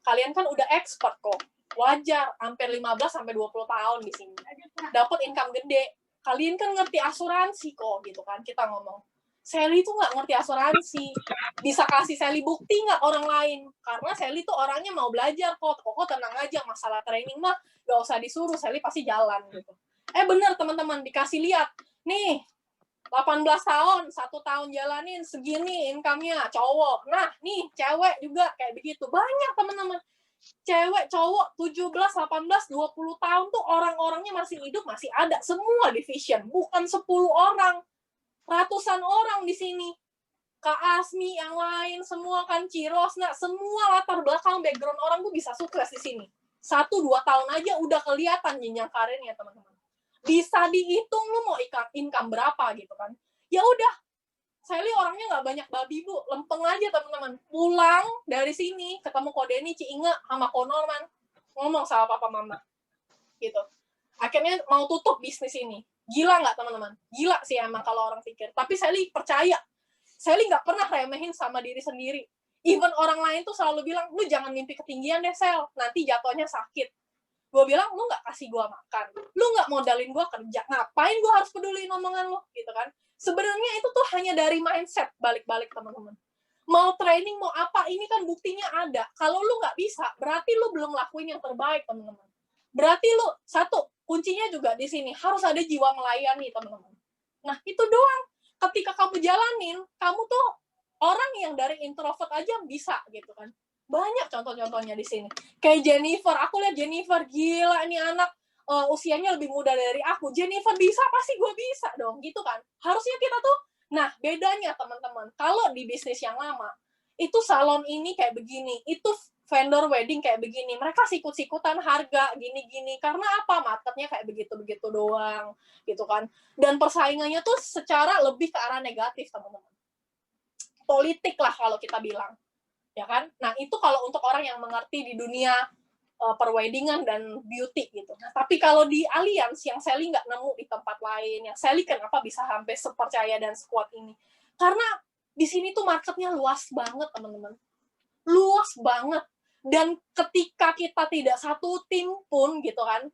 kalian kan udah expert kok. Wajar, hampir 15-20 tahun di sini. Dapat income gede. Kalian kan ngerti asuransi kok, gitu kan. Kita ngomong. Sally tuh nggak ngerti asuransi. Bisa kasih Sally bukti nggak orang lain? Karena Sally tuh orangnya mau belajar kok. Kok tenang aja, masalah training mah nggak usah disuruh. Sally pasti jalan, gitu. Bener teman-teman, dikasih lihat. Nih, 18 tahun, 1 tahun jalanin, segini income-nya, cowok. Nah, nih, cewek juga kayak begitu. Banyak teman-teman. Cewek, cowok, 17, 18, 20 tahun tuh orang-orangnya masih hidup, masih ada. Semua division, bukan 10 orang. Ratusan orang di sini. Kak Asmi, yang lain, semua kan Cirosna, semua latar belakang background orang tuh bisa sukses di sini. 1-2 tahun aja udah kelihatan jenjang karirnya, teman-teman. Bisa dihitung lu mau income berapa gitu kan. Ya udah, Sally orangnya nggak banyak babi, Bu. Lempeng aja, teman-teman. Pulang dari sini, ketemu Ko Denny, Ciinge, sama Ko Norman. Ngomong sama papa mama. Gitu. Akhirnya mau tutup bisnis ini. Gila nggak, teman-teman? Gila sih emang kalau orang pikir. Tapi Sally percaya. Sally nggak pernah remehin sama diri sendiri. Even orang lain tuh selalu bilang, lu jangan mimpi ketinggian deh, Sel. Nanti jatuhnya sakit. Gue bilang, lu nggak kasih gue makan, lu nggak modalin gue kerja, ngapain gue harus peduli omongan lu, gitu kan. Sebenarnya itu tuh hanya dari mindset, balik-balik teman-teman. Mau training, mau apa, ini kan buktinya ada. Kalau lu nggak bisa, berarti lu belum lakuin yang terbaik, teman-teman. Berarti lu, satu, kuncinya juga di sini, harus ada jiwa melayani, teman-teman. Nah, itu doang. Ketika kamu jalanin, kamu tuh orang yang dari introvert aja bisa, gitu kan. Banyak contoh-contohnya di sini. Kayak Jennifer, aku lihat Jennifer, gila ini anak usianya lebih muda dari aku. Jennifer bisa, pasti gue bisa dong, gitu kan. Harusnya kita tuh, nah bedanya teman-teman, kalau di bisnis yang lama, itu salon ini kayak begini, itu vendor wedding kayak begini, mereka sikut-sikutan harga gini-gini, karena apa? Marketnya kayak begitu-begitu doang, gitu kan. Dan persaingannya tuh secara lebih ke arah negatif, teman-teman. Politik lah kalau kita bilang. Ya kan? Nah, itu kalau untuk orang yang mengerti di dunia perweddingan dan beauty gitu. Nah, tapi kalau di Alliance yang Sally nggak nemu di tempat lain, yang Sally kenapa bisa sampai sepercaya dan sekuat ini? Karena di sini tuh marketnya luas banget, teman-teman. Luas banget. Dan ketika kita tidak satu tim pun gitu kan,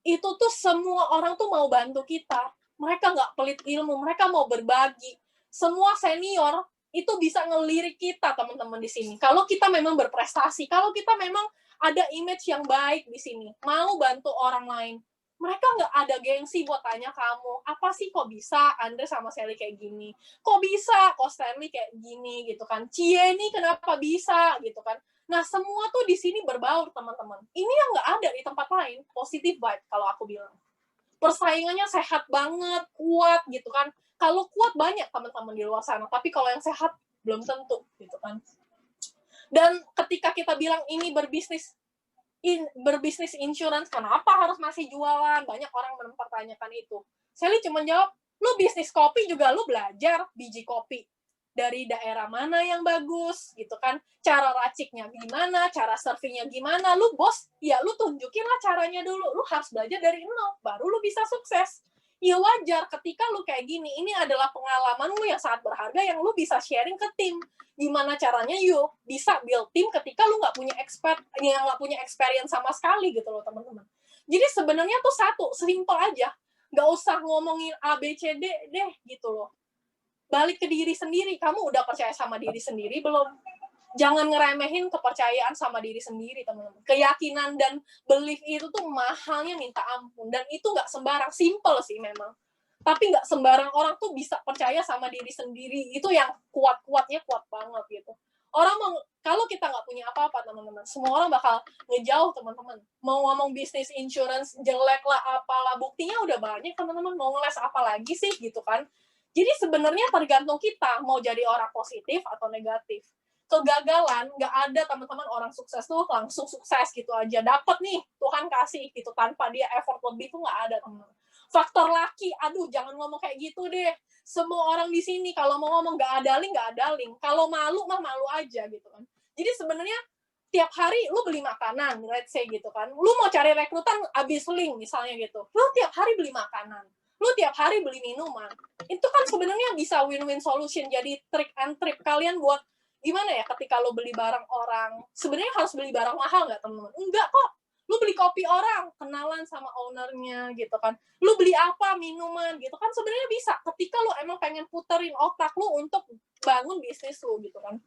itu tuh semua orang tuh mau bantu kita. Mereka nggak pelit ilmu, mereka mau berbagi. Semua senior itu bisa ngelirik kita, teman-teman, di sini. Kalau kita memang berprestasi, kalau kita memang ada image yang baik di sini, mau bantu orang lain, mereka nggak ada gengsi buat tanya kamu, apa sih kok bisa Andre sama Sally kayak gini? Kok bisa kok Stanley kayak gini, gitu kan? Cie ini kenapa bisa, gitu kan? Nah, semua tuh di sini berbaur, teman-teman. Ini yang nggak ada di tempat lain, positive vibe kalau aku bilang. Persaingannya sehat banget, kuat, gitu kan. Kalau kuat banyak teman-teman di luar sana, tapi kalau yang sehat belum tentu, gitu kan. Dan ketika kita bilang ini berbisnis insurance, kenapa harus masih jualan? Banyak orang mempertanyakan itu. Sally cuma jawab, lu bisnis kopi juga lu belajar biji kopi. Dari daerah mana yang bagus, gitu kan. Cara raciknya gimana, cara servingnya gimana. Lu bos, ya lu tunjukin lah caranya dulu. Lu harus belajar dari nol, baru lu bisa sukses. Ya wajar ketika lu kayak gini, ini adalah pengalaman lu yang sangat berharga yang lu bisa sharing ke tim. Gimana caranya you bisa build tim ketika lu nggak punya experience sama sekali gitu loh, teman-teman. Jadi sebenarnya tuh satu, simple aja. Nggak usah ngomongin A, B, C, D deh gitu loh. Balik ke diri sendiri, kamu udah percaya sama diri sendiri belum? Jangan ngeremehin kepercayaan sama diri sendiri, teman-teman. Keyakinan dan belief itu tuh mahalnya minta ampun. Dan itu nggak sembarang, simple sih memang. Tapi nggak sembarang orang tuh bisa percaya sama diri sendiri. Itu yang kuat-kuatnya kuat banget gitu. Orang kalau kita nggak punya apa-apa, teman-teman, semua orang bakal ngejauh, teman-teman. Mau ngomong bisnis insurance, jelek lah, apalah. Buktinya udah banyak, teman-teman. Mau ngeles apa lagi sih, gitu kan. Jadi sebenarnya tergantung kita mau jadi orang positif atau negatif. Kegagalan nggak ada, teman-teman. Orang sukses tuh langsung sukses gitu aja, dapat nih Tuhan kasih gitu tanpa dia effort lebih tuh nggak ada, teman-teman. Faktor laki, aduh jangan ngomong kayak gitu deh. Semua orang di sini kalau mau ngomong nggak ada link, kalau malu mah malu aja gitu kan. Jadi sebenarnya tiap hari lu beli makanan, let's say gitu kan, lu mau cari rekrutan abis link misalnya gitu, lu tiap hari beli makanan, lu tiap hari beli minuman, itu kan sebenarnya bisa win-win solution. Jadi trick and trip kalian buat gimana ya ketika lu beli barang orang, sebenarnya harus beli barang mahal nggak, teman-teman? Enggak kok. Lu beli kopi orang, kenalan sama ownernya gitu kan, lu beli apa, minuman gitu kan, sebenarnya bisa ketika lu emang pengen puterin otak lu untuk bangun bisnis lu gitu kan.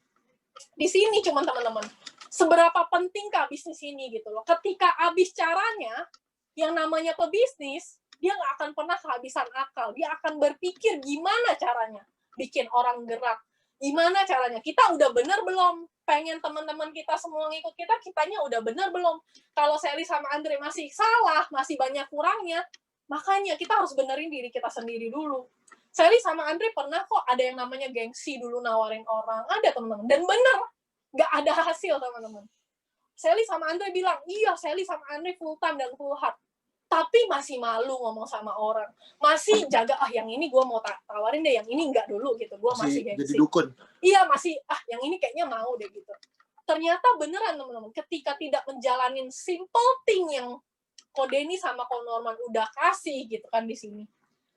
Di sini cuman teman-teman, seberapa pentingkah bisnis ini gitu loh. Ketika habis caranya, yang namanya pebisnis, dia nggak akan pernah kehabisan akal. Dia akan berpikir gimana caranya bikin orang gerak. Gimana caranya? Kita udah bener belum? Pengen teman-teman kita semua ngikut kita, kitanya udah bener belum? Kalau Sally sama Andre masih salah, masih banyak kurangnya, makanya kita harus benerin diri kita sendiri dulu. Sally sama Andre pernah kok ada yang namanya gengsi dulu nawarin orang. Ada, teman-teman. Dan bener, nggak ada hasil, teman-teman. Sally sama Andre bilang, iya Sally sama Andre full time dan full heart. Tapi masih malu ngomong sama orang. Masih jaga, yang ini gue mau tawarin deh, yang ini enggak dulu gitu. Gue masih gengsi. Jadi dukun. Iya, masih, yang ini kayaknya mau deh gitu. Ternyata beneran, teman-teman. Ketika tidak menjalanin simple thing yang Ko Denny sama Ko Norman udah kasih gitu kan di sini.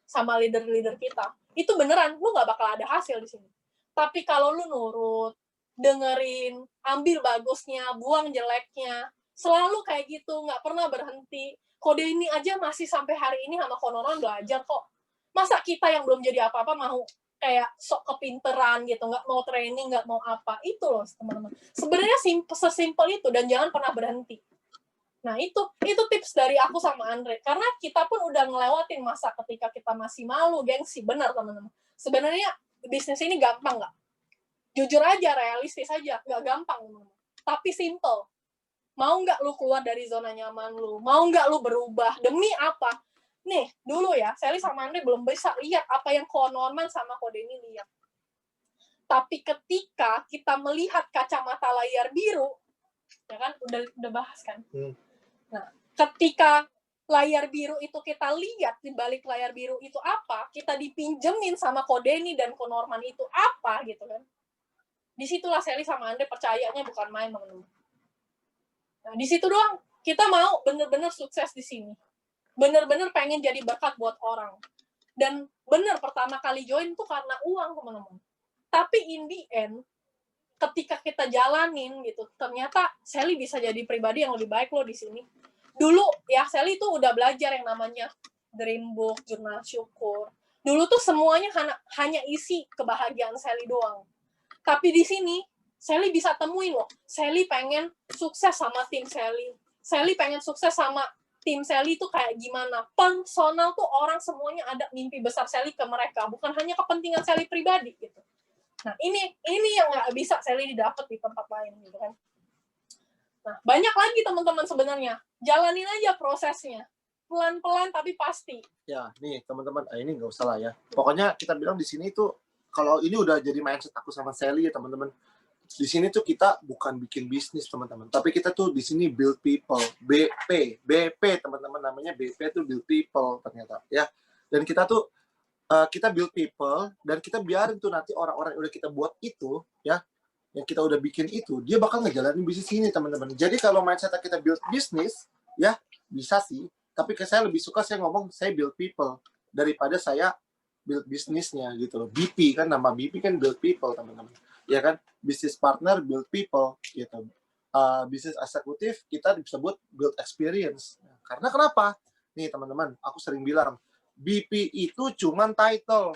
Sama leader-leader kita. Itu beneran, lu gak bakal ada hasil di sini. Tapi kalau lu nurut, dengerin, ambil bagusnya, buang jeleknya, Selalu kayak gitu, nggak pernah berhenti. Kode ini aja masih sampai hari ini sama Konoran belajar kok. Masa kita yang belum jadi apa-apa mau kayak sok kepinteran gitu, nggak mau training, nggak mau apa. Itu loh teman-teman. Sebenarnya sesimpel itu, dan jangan pernah berhenti. Nah itu tips dari aku sama Andre. Karena kita pun udah ngelewatin masa ketika kita masih malu, gengsi. Benar teman-teman. Sebenarnya bisnis ini gampang nggak? Jujur aja, realistis aja. Nggak gampang teman-teman. Tapi simple. Mau nggak lu keluar dari zona nyaman lu? Mau nggak lu berubah? Demi apa? Nih, dulu ya, Sally sama Andre belum bisa lihat apa yang Ko Norman sama Ko Denny lihat. Tapi ketika kita melihat kacamata layar biru, ya kan, udah bahas kan? Nah, ketika layar biru itu kita lihat, di balik layar biru itu apa, kita dipinjemin sama Ko Denny dan Ko Norman itu apa, gitu kan. Disitulah Sally sama Andre percayanya bukan main, teman-teman. Nah, di situ doang kita mau bener-bener sukses di sini. Bener-bener pengen jadi berkat buat orang. Dan bener pertama kali join tuh karena uang, teman-teman. Tapi in the end, ketika kita jalanin gitu, ternyata Sally bisa jadi pribadi yang lebih baik loh di sini. Dulu ya Sally tuh udah belajar yang namanya dream book, jurnal syukur. Dulu tuh semuanya hanya isi kebahagiaan Sally doang. Tapi di sini Sally bisa temuin loh. Sally pengen sukses sama tim Sally. Sally pengen sukses sama tim Sally itu kayak gimana. Personal tuh orang semuanya ada mimpi besar Sally ke mereka. Bukan hanya kepentingan Sally pribadi gitu. Nah ini yang nggak bisa Sally didapat di tempat lain gitu kan. Nah banyak lagi teman-teman sebenarnya. Jalanin aja prosesnya. Pelan-pelan tapi pasti. Ya nih teman-teman, ini nggak usah lah ya. Pokoknya kita bilang di sini tuh, kalau ini udah jadi mindset aku sama Sally ya teman-teman. Di sini tuh kita bukan bikin bisnis teman-teman, tapi kita tuh di sini build people. BP teman-teman, namanya BP tuh build people ternyata ya. Dan kita tuh kita build people, dan kita biarin tuh nanti orang-orang yang udah kita buat itu ya, yang kita udah bikin itu, dia bakal ngejalanin bisnis ini teman-teman. Jadi kalau mindset kita build bisnis ya bisa sih, tapi saya lebih suka saya ngomong saya build people daripada saya build bisnisnya gitu loh. BP kan, nama BP kan build people teman-teman. Ya kan, business partner build people gitu. Bisnis eksekutif kita disebut build experience. Karena kenapa? Nih teman-teman, aku sering bilang BP itu cuman title.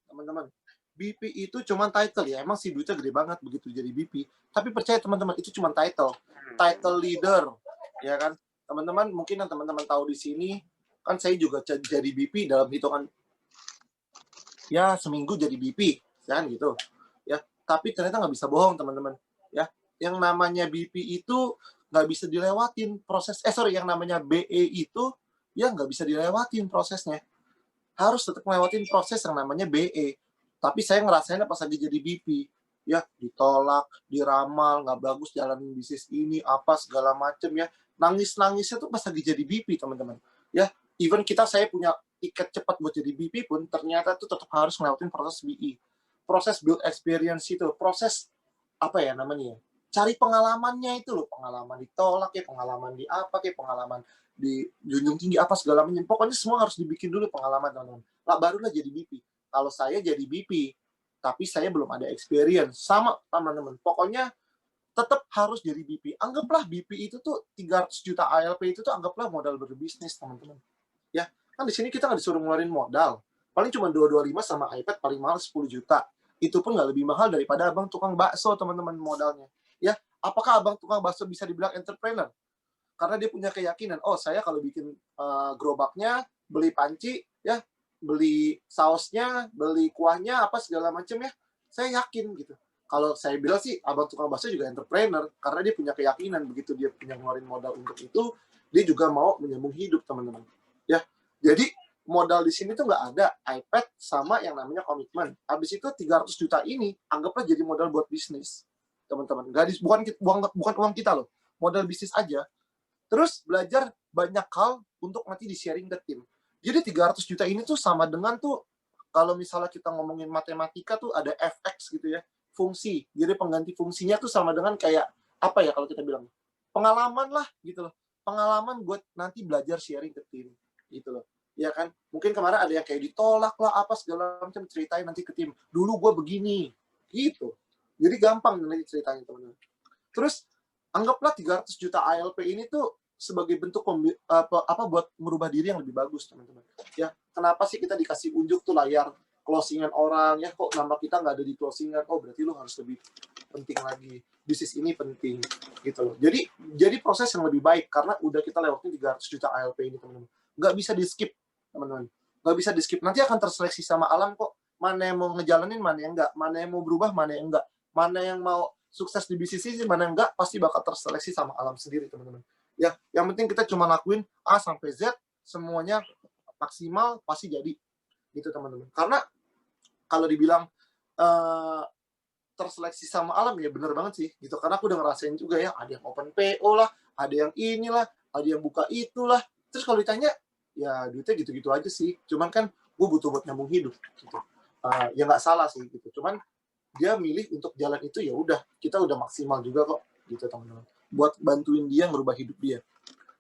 Teman-teman, BP itu cuman title ya. Emang sih duitnya gede banget begitu jadi BP. Tapi percaya teman-teman, itu cuman title. Title leader, ya kan? Teman-teman, mungkin yang teman-teman tahu di sini, kan saya juga jadi BP dalam hitungan ya seminggu jadi BP, kan gitu. Ya, tapi ternyata nggak bisa bohong teman-teman. Ya, yang namanya BP itu nggak bisa dilewatin proses. Yang namanya BE itu ya nggak bisa dilewatin prosesnya. Harus tetap ngelewatin proses yang namanya BE. Tapi saya ngerasain pas lagi jadi BP, ya ditolak, diramal, nggak bagus jalanin bisnis ini, apa segala macem ya. Nangis-nangisnya tuh pas lagi jadi BP teman-teman. Ya, even saya punya tiket cepat buat jadi BP pun ternyata tuh tetap harus ngelewatin proses BE. Proses build experience itu, proses apa ya namanya, cari pengalamannya itu loh, pengalaman ditolak ya, pengalaman di apa kayak, pengalaman di junjung tinggi apa segala macam, pokoknya semua harus dibikin dulu pengalaman teman-teman. Lah barulah jadi BP. Kalau saya jadi BP tapi saya belum ada experience, sama teman-teman, pokoknya tetap harus jadi BP. Anggaplah BP itu tuh 300 juta ALP itu tuh anggaplah modal berbisnis teman-teman. Ya, kan di sini kita nggak disuruh ngeluarin modal. Paling cuma 225 sama iPad paling mahal 10 juta. Itu pun nggak lebih mahal daripada abang tukang bakso teman-teman modalnya. Ya, apakah abang tukang bakso bisa dibilang entrepreneur? Karena dia punya keyakinan, oh saya kalau bikin gerobaknya, beli panci, ya, beli sausnya, beli kuahnya, apa segala macam ya, saya yakin gitu. Kalau saya bilang sih, abang tukang bakso juga entrepreneur, karena dia punya keyakinan begitu dia punya ngeluarin modal untuk itu, dia juga mau menyambung hidup teman-teman. Ya, jadi modal di sini tuh nggak ada iPad sama yang namanya komitmen. Habis itu 300 juta ini anggaplah jadi modal buat bisnis, teman-teman. Bukan uang kita loh, modal bisnis aja. Terus belajar banyak hal untuk nanti di-sharing ke tim. Jadi 300 juta ini tuh sama dengan tuh, kalau misalnya kita ngomongin matematika tuh ada fx gitu ya, fungsi. Jadi pengganti fungsinya tuh sama dengan kayak, apa ya kalau kita bilang, pengalaman lah gitu loh. Pengalaman buat nanti belajar sharing ke tim gitu loh. Ya kan, mungkin kemarin ada yang kayak ditolak lah apa segala macam, ceritain nanti ke tim, dulu gue begini gitu, jadi gampang nanti ceritanya teman-teman. Terus anggaplah 300 juta ALP ini tuh sebagai bentuk buat merubah diri yang lebih bagus, teman-teman. Ya, kenapa sih kita dikasih unjuk tuh layar closingan orang, ya kok nama kita nggak ada di closingan, oh berarti lu harus lebih penting lagi, bisnis ini penting, gitu loh. Jadi proses yang lebih baik, karena udah kita lewatin 300 juta ALP ini, teman-teman. Nggak bisa di-skip, teman-teman. Nggak bisa di-skip, nanti akan terseleksi sama alam kok, mana yang mau ngejalanin, mana yang enggak, mana yang mau berubah, mana yang enggak, mana yang mau sukses di bisnis ini, mana yang enggak, pasti bakal terseleksi sama alam sendiri, teman-teman. Ya, yang penting kita cuma lakuin A sampai Z, semuanya maksimal, pasti jadi, gitu teman-teman. Karena kalau dibilang terseleksi sama alam, ya bener banget sih, gitu. Karena aku udah ngerasain juga ya, ada yang open PO lah, ada yang inilah, ada yang buka itulah. Terus kalau ditanya, ya duitnya gitu-gitu aja sih. Cuman kan gue butuh buat nyambung hidup, gitu. Ya nggak salah sih, gitu. Cuman dia milih untuk jalan itu, ya udah, kita udah maksimal juga kok, gitu teman-teman. Buat bantuin dia ngerubah hidup dia.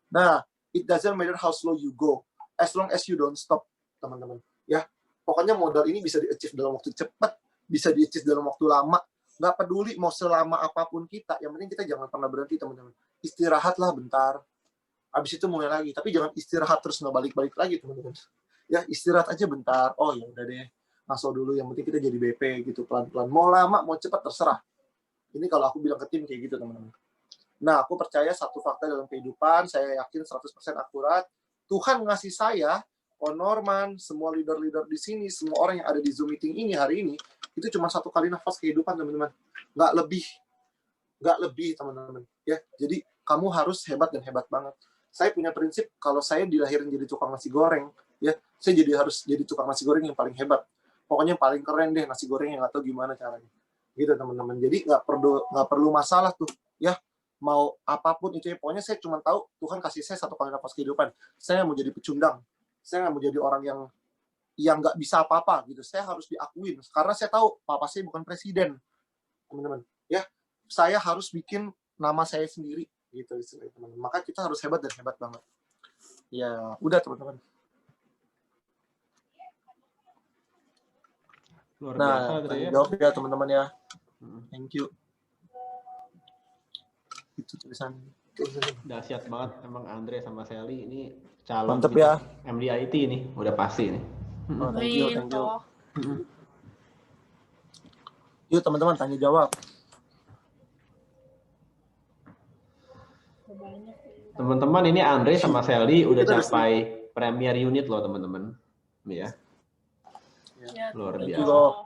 Nah, it doesn't matter how slow you go, as long as you don't stop, teman-teman. Ya, pokoknya modal ini bisa di-achieve dalam waktu cepat, bisa di-achieve dalam waktu lama. Nggak peduli mau selama apapun kita, yang penting kita jangan pernah berhenti, teman-teman. Istirahatlah bentar, habis itu mulai lagi. Tapi jangan istirahat terus nggak balik-balik lagi, teman-teman. Ya, istirahat aja bentar. Oh, ya udah deh, masuk dulu. Yang penting kita jadi BP gitu, pelan-pelan. Mau lama, mau cepat, terserah. Ini kalau aku bilang ke tim kayak gitu, teman-teman. Nah, aku percaya satu fakta dalam kehidupan, saya yakin 100% akurat, Tuhan ngasih saya, Norman, semua leader-leader di sini, semua orang yang ada di Zoom meeting ini hari ini, itu cuma satu kali nafas kehidupan, teman-teman. Nggak lebih, teman-teman. Ya, jadi kamu harus hebat dan hebat banget. Saya punya prinsip, kalau saya dilahirin jadi tukang nasi goreng, ya, saya harus jadi tukang nasi goreng yang paling hebat. Pokoknya yang paling keren deh nasi goreng yang nggak tahu gimana caranya. Gitu, teman-teman. Jadi nggak perlu masalah tuh, ya. Mau apapun itu ya, pokoknya saya cuma tahu Tuhan kasih saya satu kali nafas kehidupan. Saya mau jadi pecundang, saya nggak mau jadi orang yang nggak bisa apa-apa gitu. Saya harus diakuin karena saya tahu papa saya bukan presiden, teman-teman. Ya, saya harus bikin nama saya sendiri gitu, teman-teman. Maka kita harus hebat dan hebat banget. Ya, udah teman-teman. Luar biasa, jawab ya teman-teman ya. Thank you. Itu tulisan. Dahsyat banget emang Andre sama Sally ini calon mantep ya. MDIT ini udah pasti nih. Oh, thank you. Yuk teman-teman tanya jawab. Teman-teman ini Andre sama Sally udah capai premier unit loh teman-teman. Ya. Luar biasa.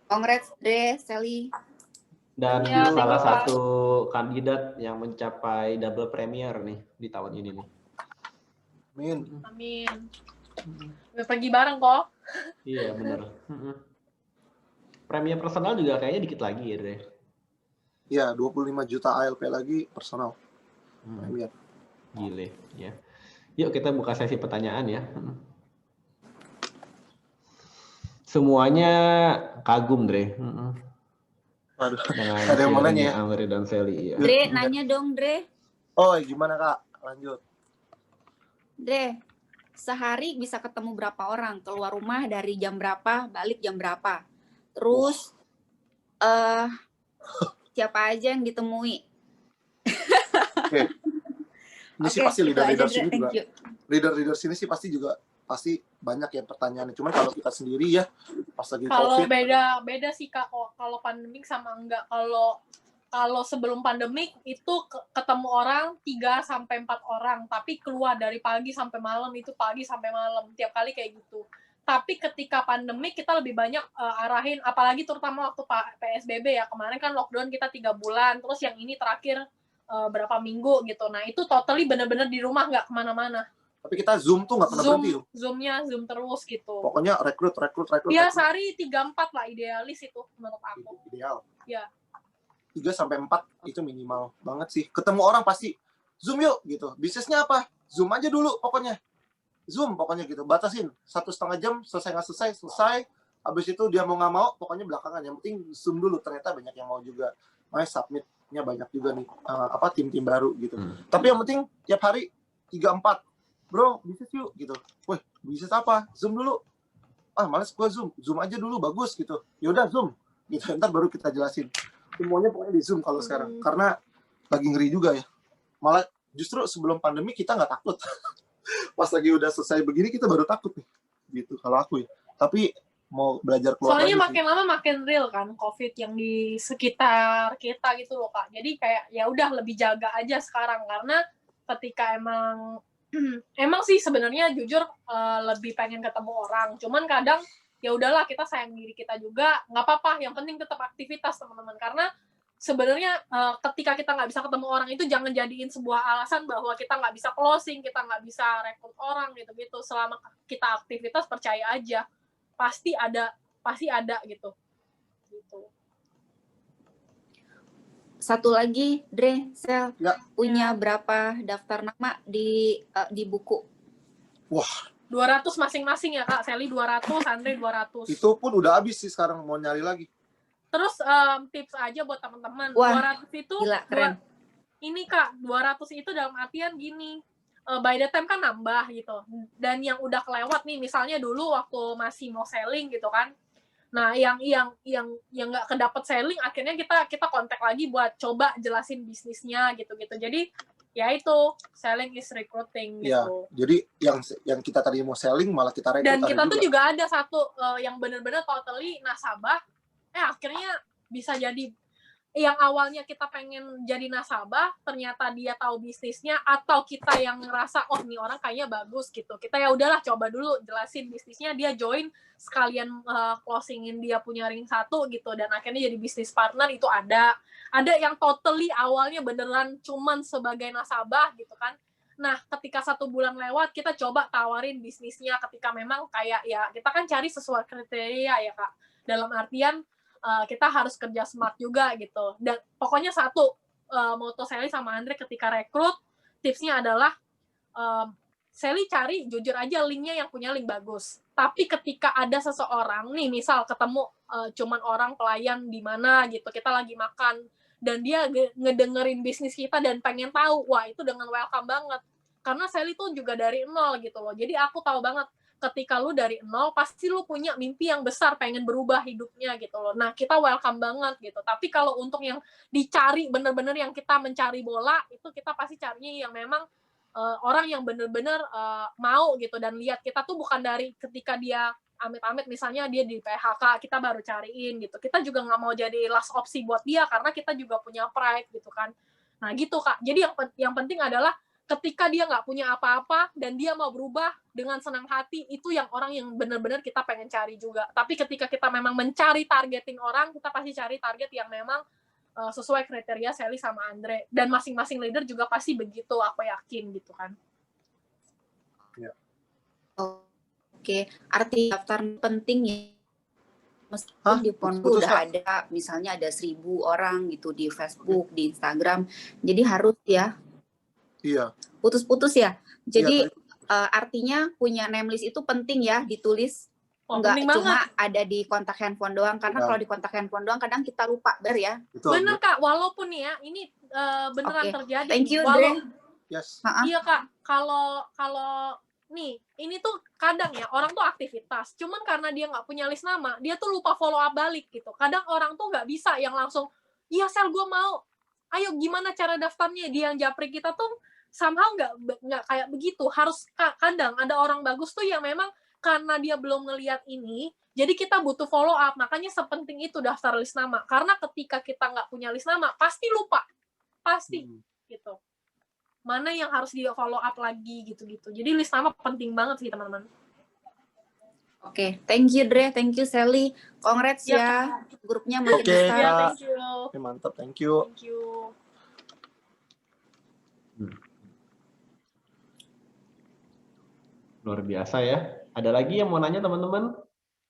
Congrats Dre, Sally. Dan salah satu kandidat yang mencapai double premier nih di tahun ini nih. Amin. Udah pergi bareng kok. Iya bener. Premier personal juga kayaknya dikit lagi ya Dre. Iya 25 juta ALP lagi personal. Premier. Gile ya. Yuk kita buka sesi pertanyaan ya. Semuanya kagum Dre. Aduh, ada yang mau nanya ya? Andre dan Sally. Ya. Dre, nanya dong Dre. Oh, gimana Kak? Lanjut. Dre, sehari bisa ketemu berapa orang? Keluar rumah dari jam berapa? Balik jam berapa? Terus, siapa aja yang ditemui? Oke. Ini sih pasti leader-leader sini juga. Leader-leader sini sih pasti banyak ya pertanyaannya. Cuman kalau kita sendiri ya pas lagi kalau COVID. beda sih Kak, kalau pandemik sama enggak. Kalau sebelum pandemik itu ketemu orang 3 sampai 4 orang, tapi keluar dari pagi sampai malam, itu pagi sampai malam tiap kali kayak gitu. Tapi ketika pandemik kita lebih banyak arahin, apalagi terutama waktu PSBB ya, kemarin kan lockdown kita 3 bulan, terus yang ini terakhir berapa minggu gitu. Nah itu totally bener-bener di rumah, nggak kemana-mana. Tapi kita Zoom tuh nggak pernah berhenti. Zoom terus gitu. Pokoknya rekrut. Iya, sehari 3-4 lah idealis itu menurut aku. Ideal. Ya. 3 sampai 4 itu minimal banget sih. Ketemu orang pasti Zoom yuk gitu. Bisnisnya apa? Zoom aja dulu pokoknya. Zoom pokoknya gitu. Batasin 1,5 jam, selesai nggak selesai. Habis itu dia mau nggak mau, pokoknya belakangan. Yang penting Zoom dulu. Ternyata banyak yang mau juga. Makanya submitnya banyak juga nih. Tim-tim baru gitu. Tapi yang penting tiap hari 3-4. Bro, bisnis yuk gitu. Wih, bisnis apa? Zoom dulu. Males gua Zoom aja dulu bagus gitu. Ya udah Zoom. Gitu. Ntar baru kita jelasin. Semuanya pokoknya di Zoom kalau sekarang. Karena lagi ngeri juga ya. Malah justru sebelum pandemi kita nggak takut. Pas lagi udah selesai begini kita baru takut nih. Gitu kalau aku ya. Tapi mau belajar keluar soalnya lagi makin lama makin real kan COVID yang di sekitar kita gitu loh Kak. Jadi kayak ya udah lebih jaga aja sekarang, karena ketika emang sih sebenarnya jujur lebih pengen ketemu orang. Cuman kadang ya udahlah, kita sayang diri kita juga, nggak apa-apa. Yang penting tetap aktivitas teman-teman, karena sebenarnya ketika kita nggak bisa ketemu orang itu jangan jadiin sebuah alasan bahwa kita nggak bisa closing, kita nggak bisa rekrut orang gitu-gitu. Selama kita aktivitas, percaya aja pasti ada gitu. Satu lagi, Dre, Sel, Ya. punya berapa daftar nama di buku? Wah, 200 masing-masing ya Kak. Sally 200, Andre 200. itu pun udah habis sih, sekarang mau nyari lagi. Terus tips aja buat teman-teman. Wah, 200 itu gila, keren. Ini Kak, 200 itu dalam artian gini. By the time kan nambah gitu. Dan yang udah kelewat nih, misalnya dulu waktu masih mau selling gitu kan. Nah, yang nggak kedapet selling, akhirnya kita kontak lagi buat coba jelasin bisnisnya gitu-gitu. Jadi ya itu, selling is recruiting gitu. Ya, jadi yang kita tadi mau selling malah kita rekrut. Dan kita tuh juga ada satu yang benar-benar totally nasabah, akhirnya bisa jadi yang awalnya kita pengen jadi nasabah, ternyata dia tahu bisnisnya, atau kita yang ngerasa oh nih orang kayaknya bagus gitu, kita ya udahlah coba dulu jelasin bisnisnya, dia join sekalian closingin dia punya ring 1 gitu, dan akhirnya jadi bisnis partner. Itu ada yang totally awalnya beneran cuman sebagai nasabah gitu kan. Nah, ketika 1 bulan lewat, kita coba tawarin bisnisnya, ketika memang kayak ya kita kan cari sesuai kriteria ya Kak, dalam artian kita harus kerja smart juga gitu. Dan pokoknya satu, moto Sally sama Andre ketika rekrut, tipsnya adalah Sally cari jujur aja linknya yang punya link bagus. Tapi ketika ada seseorang nih, misal ketemu cuman orang pelayan di mana gitu, kita lagi makan, dan dia ngedengerin bisnis kita dan pengen tahu, wah itu dengan welcome banget. Karena Sally tuh juga dari nol gitu loh. Jadi aku tahu banget ketika lu dari nol, pasti lu punya mimpi yang besar, pengen berubah hidupnya gitu loh. Nah, kita welcome banget gitu. Tapi kalau untuk yang dicari, bener-bener yang kita mencari bola, itu kita pasti carinya yang memang orang yang bener-bener mau gitu, dan lihat kita tuh bukan dari ketika dia amit-amit misalnya dia di PHK, kita baru cariin gitu. Kita juga nggak mau jadi last opsi buat dia, karena kita juga punya pride gitu kan. Nah gitu Kak. Jadi yang penting adalah ketika dia nggak punya apa-apa dan dia mau berubah dengan senang hati, itu yang orang yang benar-benar kita pengen cari juga. Tapi ketika kita memang mencari targeting orang, kita pasti cari target yang memang sesuai kriteria Sally sama Andre. Dan masing-masing leader juga pasti begitu, aku yakin gitu kan. Ya. Oke, arti daftar penting ya. Meskipun di Pondok udah ada, misalnya ada 1.000 orang gitu di Facebook, di Instagram. Jadi harus ya. Iya. Putus-putus ya. Jadi artinya punya name list itu penting ya, ditulis. Enggak cuma ada di kontak handphone doang, karena kalau di kontak handphone doang kadang kita lupa ya. Bener Kak, walaupun nih ya ini beneran terjadi. Thank you, Dre. Yes. Iya Kak, kalau nih ini tuh kadang ya orang tuh aktivitas, cuman karena dia nggak punya list nama, dia tuh lupa follow up balik gitu. Kadang orang tuh nggak bisa yang langsung, iya Sel gue mau, ayo gimana cara daftarnya. Dia yang japri kita tuh somehow nggak kayak begitu. Harus kadang ada orang bagus tuh yang memang karena dia belum ngelihat ini, jadi kita butuh follow up. Makanya sepenting itu daftar list nama, karena ketika kita nggak punya list nama pasti lupa, pasti gitu. Mana yang harus di follow up lagi gitu-gitu. Jadi list nama penting banget sih teman-teman. Oke, thank you Dre, thank you Sally. Congrats ya, grupnya makin besar. Ya, thank you. Mantap, thank you. Thank you. Luar biasa ya. Ada lagi yang mau nanya teman-teman?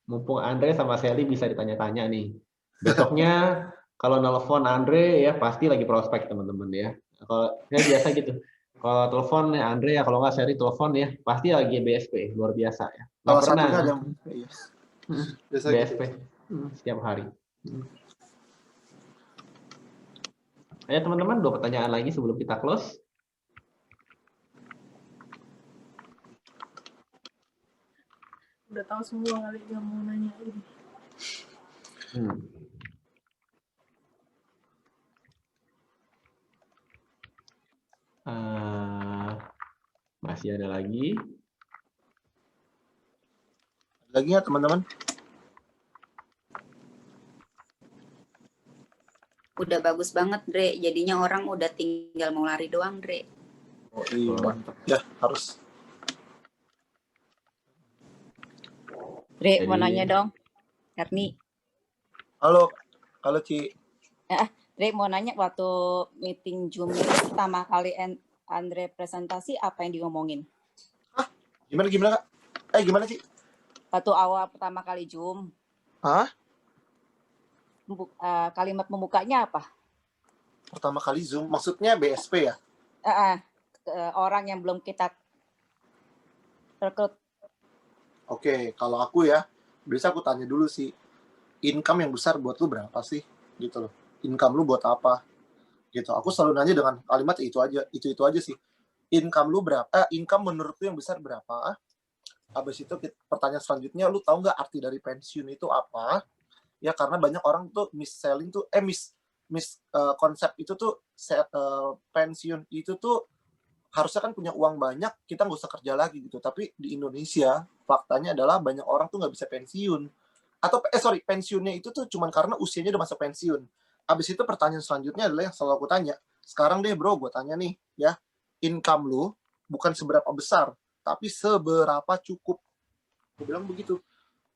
Mumpung Andre sama Sally bisa ditanya-tanya nih. Besoknya kalau nelfon Andre ya pasti lagi prospek teman-teman ya. Kalau saya biasa gitu. Kalau telepon ya Andre ya, kalau nggak Sally telepon ya pasti lagi BSP. Luar biasa ya. Nggak pernah. BSP setiap hari. Ayo teman-teman, 2 pertanyaan lagi sebelum kita close. Udah tahu semua kali yang mau nanya ini. Masih ada lagi? Lagi ya teman-teman? Udah bagus banget, Dre. Jadinya orang udah tinggal mau lari doang, Dre. Oh iya, mantap. Ya, harus. Dre, mau nanya dong. Erni. Halo Ci. Dre, mau nanya waktu meeting Zoom itu pertama kali Andre presentasi apa yang diomongin? Hah? Gimana Kak? Gimana Ci? Waktu awal pertama kali Zoom. Hah? Kalimat pembukanya apa? Pertama kali Zoom, maksudnya BSP ya? Orang yang belum kita rekrut. Oke, kalau aku ya, biasa aku tanya dulu sih, income yang besar buat lu berapa sih? Gitu loh. Income lu buat apa? Gitu. Aku selalu nanya dengan kalimat itu aja sih. Income lu berapa? Income menurut lu yang besar berapa? Habis itu pertanyaan selanjutnya, lu tahu nggak arti dari pensiun itu apa? Ya karena banyak orang tuh mis-selling tuh, konsep itu tuh pensiun itu tuh harusnya kan punya uang banyak, kita nggak usah kerja lagi gitu. Tapi di Indonesia, faktanya adalah banyak orang tuh nggak bisa pensiun. Atau, pensiunnya itu tuh cuman karena usianya udah masa pensiun. Abis itu pertanyaan selanjutnya adalah yang selalu aku tanya. Sekarang deh bro, gue tanya nih, ya, income lu bukan seberapa besar, tapi seberapa cukup. Gue bilang begitu.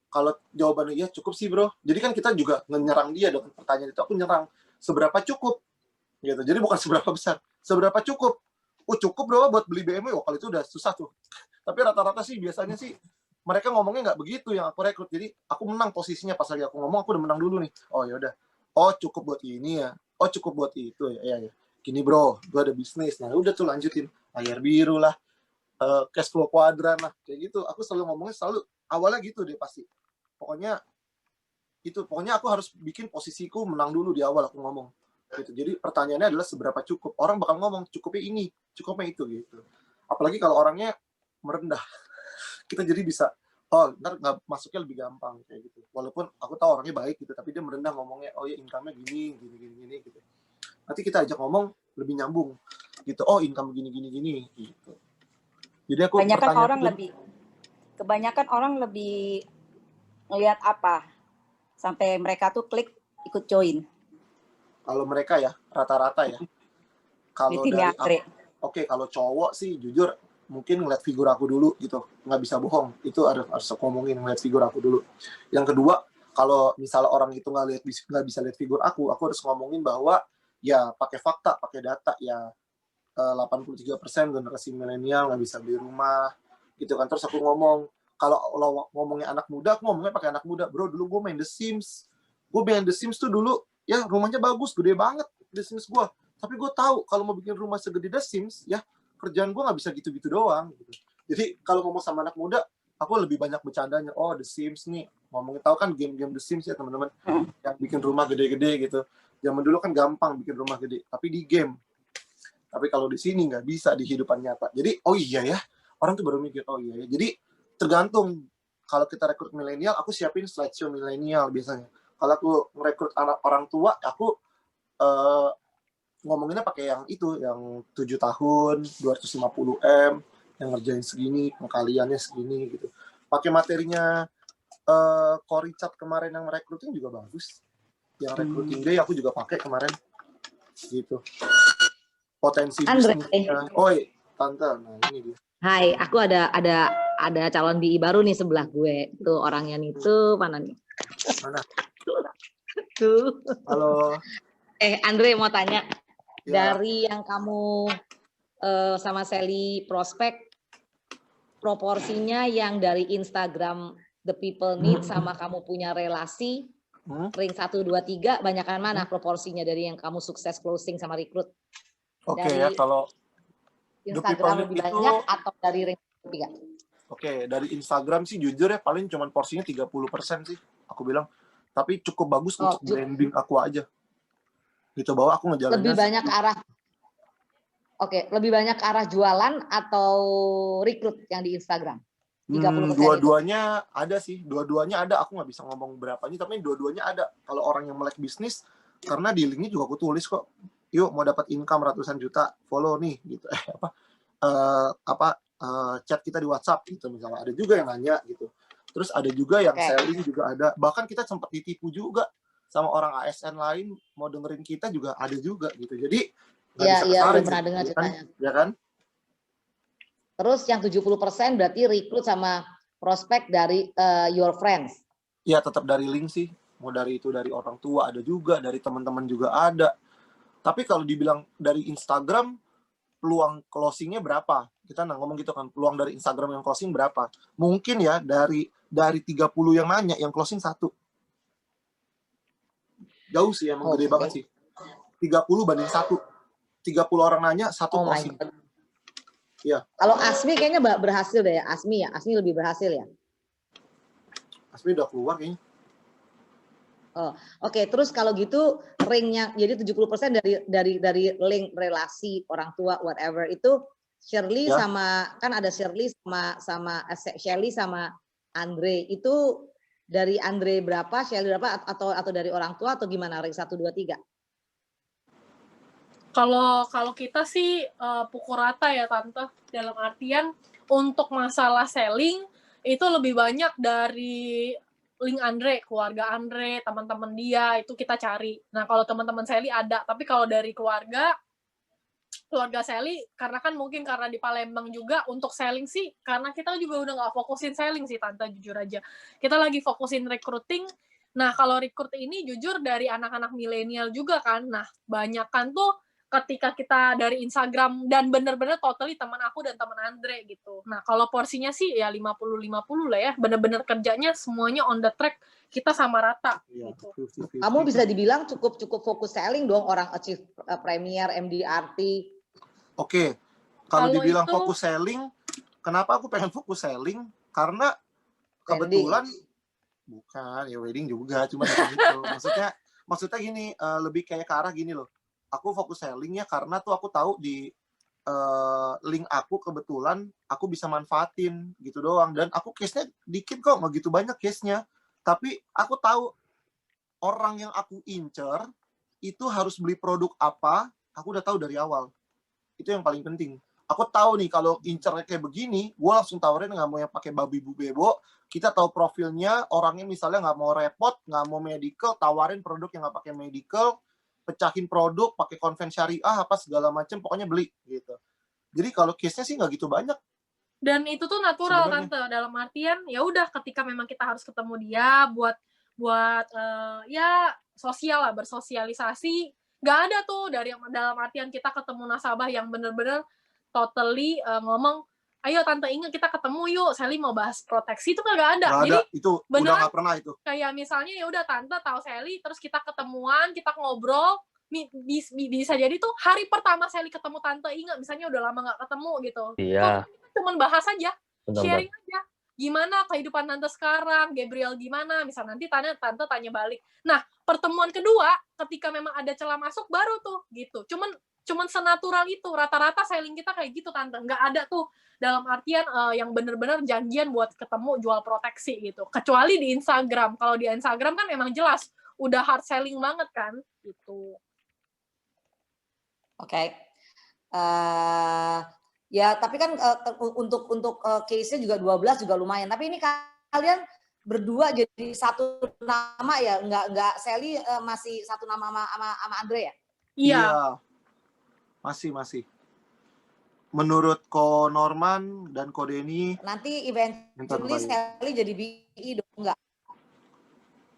Kalau jawabannya ya cukup sih bro. Jadi kan kita juga nyerang dia dengan pertanyaan itu. Aku nyerang, seberapa cukup? Gitu. Jadi bukan seberapa besar, seberapa cukup? Cukup bro buat beli BMW. Kalau itu udah susah tuh. Tapi rata-rata sih biasanya sih mereka ngomongnya nggak begitu yang aku rekrut. Jadi aku menang posisinya pas lagi aku ngomong, aku udah menang dulu nih. Oh ya udah. Oh cukup buat ini ya. Oh cukup buat itu ya. Ya. Gini bro, gue ada bisnis. Nah udah tuh lanjutin. Layar biru lah, cash flow kuadran lah, kayak gitu. Aku selalu ngomongnya selalu awalnya gitu deh pasti. Pokoknya aku harus bikin posisiku menang dulu di awal aku ngomong. Gitu. Jadi pertanyaannya adalah seberapa cukup. Orang bakal ngomong cukupnya ini, cukupnya itu gitu. Apalagi kalau orangnya merendah, kita jadi bisa ntar nggak masuknya lebih gampang kayak gitu. Walaupun aku tahu orangnya baik gitu, tapi dia merendah ngomongnya, oh ya income-nya gini gitu. Nanti kita ajak ngomong lebih nyambung gitu. Oh income gini gitu. Jadi aku kebanyakan orang lebih ngelihat apa sampai mereka tuh klik ikut join. Kalau mereka ya rata-rata ya. Kalau dari kalau cowok sih jujur mungkin ngeliat figur aku dulu gitu, nggak bisa bohong, itu harus ngomongin ngeliat figur aku dulu. Yang kedua, kalau misalnya orang itu nggak bisa lihat figur aku harus ngomongin bahwa ya pakai fakta, pakai data ya. 83% generasi milenial nggak bisa beli rumah gitu kan. Terus aku ngomong, kalau ngomongnya anak muda, aku ngomongnya pakai anak muda. Bro, dulu gue main The Sims tuh dulu ya rumahnya bagus, gede banget The Sims gue. Tapi gue tahu kalau mau bikin rumah segede The Sims ya kerjaan gue nggak bisa gitu-gitu doang gitu. Jadi kalau ngomong sama anak muda, aku lebih banyak bercandanya. Oh The Sims nih, ngomongin tahu kan game-game The Sims ya teman-teman, yang bikin rumah gede-gede gitu. Zaman dulu kan gampang bikin rumah gede, tapi di game. Tapi kalau di sini nggak bisa di kehidupan nyata. Jadi oh iya ya, orang tuh baru mikir oh iya ya. Jadi tergantung. Kalau kita rekrut milenial, aku siapin slideshow milenial biasanya. Kalau aku merekrut anak orang tua, aku ngomonginnya pakai yang itu, yang 7 tahun, 250 M, yang ngerjain segini, pengkaliannya segini gitu. Pakai materinya Richard kemarin yang merekrutin juga bagus. Yang recruiting day aku juga pakai kemarin. Gitu. Potensi bisnisnya. Oi, tante, nah ini dia. Hai, aku ada calon BI baru nih sebelah gue. Tuh orangnya nih tuh, mana nih? Mana? Tuh. Halo. Andre mau tanya. Ya. Dari yang kamu sama Sally prospek, proporsinya yang dari Instagram The People Need sama kamu punya relasi, ring 1, 2, 3, banyakan mana proporsinya dari yang kamu sukses closing sama rekrut? Oke ya, kalau Instagram lebih banyak atau dari ring 3? Oke, dari Instagram sih jujur ya paling cuma porsinya 30% sih, aku bilang. Tapi cukup bagus untuk branding aku aja. Gitu bahwa aku ngejalannya lebih banyak ke arah lebih banyak ke arah jualan atau rekrut yang di Instagram? 30% dua-duanya ada sih, dua-duanya ada. Aku nggak bisa ngomong berapanya, tapi dua-duanya ada. Kalau orang yang melek bisnis, karena di linknya juga aku tulis kok, yuk mau dapat income ratusan juta, follow nih gitu. chat kita di WhatsApp gitu misalnya. Ada juga yang nanya gitu. Terus ada juga yang selling juga ada. Bahkan kita sempat ditipu juga sama orang ASN lain mau dengerin kita juga ada juga gitu. Jadi nggak bisa Iya, kesaring, udah pernah dengar ceritanya. ya kan? Terus yang 70% berarti rekrut sama prospek dari your friends. Iya, tetap dari link sih. Mau dari itu dari orang tua ada juga, dari teman-teman juga ada. Tapi kalau dibilang dari Instagram, peluang closingnya berapa? Kita ngomong gitu kan, peluang dari Instagram yang closing berapa? Mungkin ya dari 30 yang nanya, yang closing 1. Jauh sih, emang gede banget sih. 30 banding 1. 30 orang nanya, 1 closing. Iya. Kalau Asmi kayaknya berhasil deh ya. Asmi lebih berhasil ya. Asmi udah keluar kayaknya. Oh, oke. Terus kalau gitu ringnya jadi 70% dari link relasi orang tua whatever itu Shirley Ya. sama kan ada Shirley sama Shelly sama Andre itu dari Andre berapa, Shelly berapa atau dari orang tua atau gimana ring 1 2 3? Kalau kita sih pukul rata ya Tante, dalam artian untuk masalah selling itu lebih banyak dari link Andre, keluarga Andre, teman-teman dia itu kita cari. Nah kalau teman-teman Sally ada, tapi kalau dari keluarga Sally karena kan mungkin karena di Palembang juga untuk selling sih, karena kita juga udah nggak fokusin selling sih Tante, jujur aja. Kita lagi fokusin recruiting. Nah kalau recruit ini jujur dari anak-anak milenial juga kan. Nah banyak kan tuh ketika kita dari Instagram dan bener-bener totally teman aku dan teman Andre gitu. Nah, kalau porsinya sih ya 50-50 lah ya. Bener-bener kerjanya semuanya on the track, kita sama rata gitu. Kamu bisa dibilang cukup fokus selling dong, orang achieve Premier, MDRT. Oke. Kalau dibilang itu, fokus selling, kenapa aku pengen fokus selling? Karena kebetulan bukan ya wedding juga, cuma gitu. Maksudnya gini, lebih kayak ke arah gini loh. Aku fokus sellingnya karena tuh aku tahu di link aku kebetulan aku bisa manfaatin gitu doang, dan aku case-nya dikit kok, nggak gitu banyak case-nya, tapi aku tahu orang yang aku incer itu harus beli produk apa, aku udah tahu dari awal. Itu yang paling penting. Aku tahu nih kalau incernya kayak begini, gue langsung tawarin nggak mau yang pakai babi bu bebo. Kita tahu profilnya, orangnya misalnya nggak mau repot, nggak mau medical, tawarin produk yang nggak pakai medical, pecahin produk, pakai konven syariah, apa segala macam, pokoknya beli gitu. Jadi kalau case-nya sih nggak gitu banyak. Dan itu tuh natural sebenarnya. Tante, dalam artian ya udah ketika memang kita harus ketemu dia buat ya sosial lah, bersosialisasi, nggak ada tuh dari dalam artian kita ketemu nasabah yang bener-bener totally ngomong, ayo Tante ingat kita ketemu yuk, Sally mau bahas proteksi, itu nggak ada. Nggak Jadi ada, itu beneran, udah nggak pernah itu. Kayak misalnya ya udah Tante tahu Sally, terus kita ketemuan, kita ngobrol, bisa jadi tuh hari pertama Sally ketemu Tante ingat, misalnya udah lama nggak ketemu gitu. Iya. Cuman bahas aja, Benar, sharing aja. Gimana kehidupan Tante sekarang, Gabriel gimana, misal nanti Tante tanya balik. Nah, pertemuan kedua, ketika memang ada celah masuk, baru tuh, gitu. Cuman senatural itu, rata-rata selling kita kayak gitu, Tante. Nggak ada tuh, dalam artian yang bener-bener janjian buat ketemu jual proteksi, gitu. Kecuali di Instagram. Kalau di Instagram kan emang jelas, udah hard selling banget kan, gitu. Oke. Ya, tapi kan untuk case-nya juga 12 juga lumayan. Tapi ini kalian berdua jadi satu nama ya, nggak Sally masih satu nama sama Andre ya? Iya. Masih. Menurut Ko Norman dan Ko Denny. Nanti eventually Sally jadi BI dong, enggak?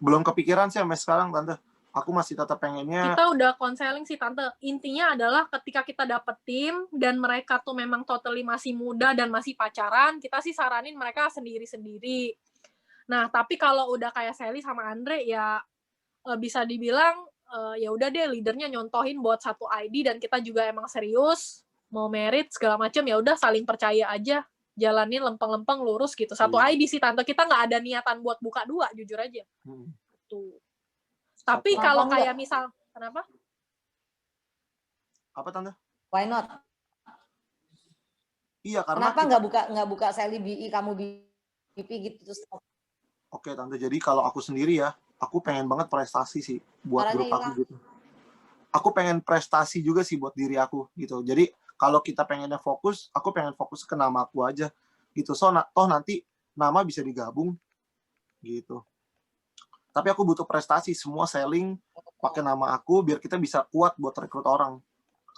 Belum kepikiran sih sampai sekarang, Tante. Aku masih tetap pengennya. Kita udah konseling sih Tante. Intinya adalah ketika kita dapet tim dan mereka tuh memang totally masih muda dan masih pacaran, kita sih saranin mereka sendiri-sendiri. Nah, tapi kalau udah kayak Sally sama Andre ya bisa dibilang ya udah deh leadernya nyontohin buat satu ID dan kita juga emang serius mau merit segala macam, ya udah saling percaya aja, jalanin lempeng-lempeng lurus gitu. Satu ID sih Tante, kita nggak ada niatan buat buka 2, jujur aja. Tuh. Tapi kalau kayak misal, kenapa? Apa Tante? Why not? Iya, karena kenapa nggak buka Sally BI, kamu BP gitu terus? Oke Tante, jadi kalau aku sendiri ya, aku pengen banget prestasi sih buat grup aku gitu. Aku pengen prestasi juga sih buat diri aku gitu. Jadi kalau kita pengennya fokus, aku pengen fokus ke nama aku aja gitu. So toh nanti nama bisa digabung gitu. Tapi aku butuh prestasi, semua selling pakai nama aku biar kita bisa kuat buat rekrut orang.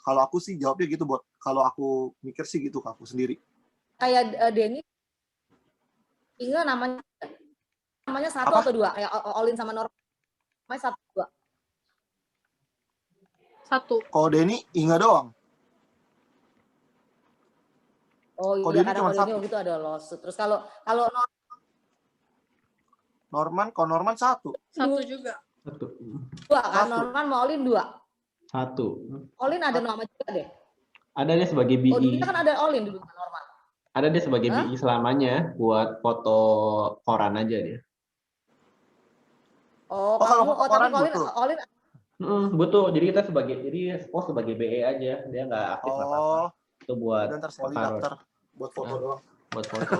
Kalau aku sih jawabnya gitu, buat kalau aku mikir sih gitu ke aku sendiri. Kayak Denny, Inga namanya satu Apa? atau dua? Kayak Olin sama Norma namanya satu dua. Satu. Kalau Denny, Inga doang. Oh Kalau iya, Denny karena cuma kalau Denny satu. waktu itu ada lawsuit. Terus kalau Kalau Norman satu. Satu juga. Satu. dua kan, Satu. Norman mau Olin dua. Satu. Olin ada nama juga deh. Ada dia sebagai Oh BI. dulu kan ada Olin dulu kan Norman. Ada dia sebagai Hah? BI selamanya buat foto koran aja dia. Oh, Oh, kalau kamu, foto tapi koran Olin, butuh. Olin, Butuh. Jadi kita sebagai BE aja. Dia nggak aktif nggak apa-apa. Oh, Itu buat dan tersekali taruh daftar buat foto doang. buat foto.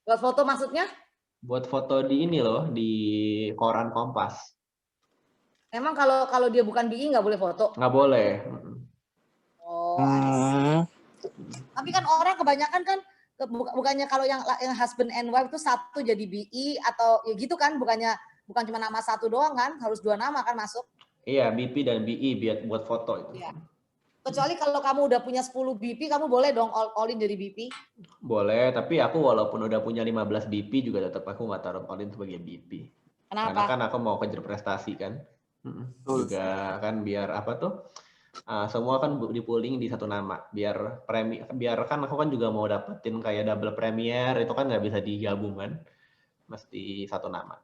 buat foto maksudnya? Buat foto di ini loh, di koran Kompas. Emang kalau dia bukan BI nggak boleh foto? Nggak boleh. Oh, I see. Tapi kan orang kebanyakan kan bukannya kalau yang husband and wife itu satu jadi BI atau ya gitu kan, bukan cuma nama satu doang kan, harus dua nama kan masuk. Iya, BP dan BI buat foto itu. Iya. Kecuali kalau kamu udah punya 10 BP, kamu boleh dong all-in jadi BP. Boleh, tapi aku walaupun udah punya 15 BP juga tetap aku nggak taruh Olin sebagai BP. Kenapa? Karena kan aku mau kejar prestasi kan. Juga kan biar apa tuh? Semua kan di-pooling di satu nama. Biar kan aku kan juga mau dapetin kayak double premier, itu kan nggak bisa digabung kan. Mesti satu nama.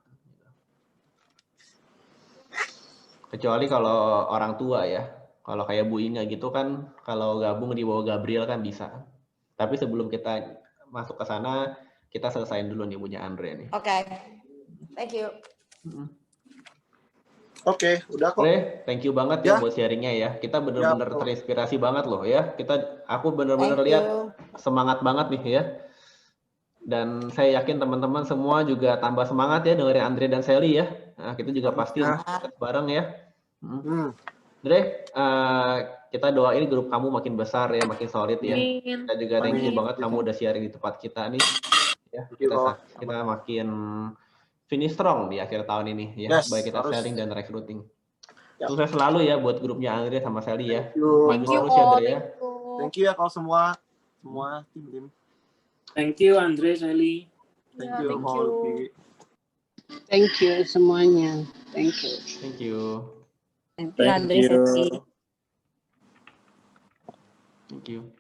Kecuali kalau orang tua ya. Kalau kayak Bu Inga gitu kan, kalau gabung di bawah Gabriel kan bisa. Tapi sebelum kita masuk ke sana, kita selesain dulu nih punya Andre nih. Oke. Thank you. Oke, udah kok. Andre, thank you banget ya buat sharingnya ya. Kita bener-bener terinspirasi banget loh ya. Aku bener-bener lihat semangat banget nih ya. Dan saya yakin teman-teman semua juga tambah semangat ya dengerin Andre dan Sally ya. Nah, kita juga pasti bareng ya. Andre, kita doain grup kamu makin besar ya, makin solid ya. Kita juga thank you banget kamu udah sharing di tempat kita nih. Ya, kita makin finish strong di akhir tahun ini ya, baik kita selling dan recruiting. Sukses selalu ya buat grupnya Andre sama Sally ya. Maju terus ya Andre ya. Thank you ya kalau semua tim. Thank you Andre, Sally. Thank you. Thank you semuanya. Thank you. Thank you. Andre, Sally. Thank you.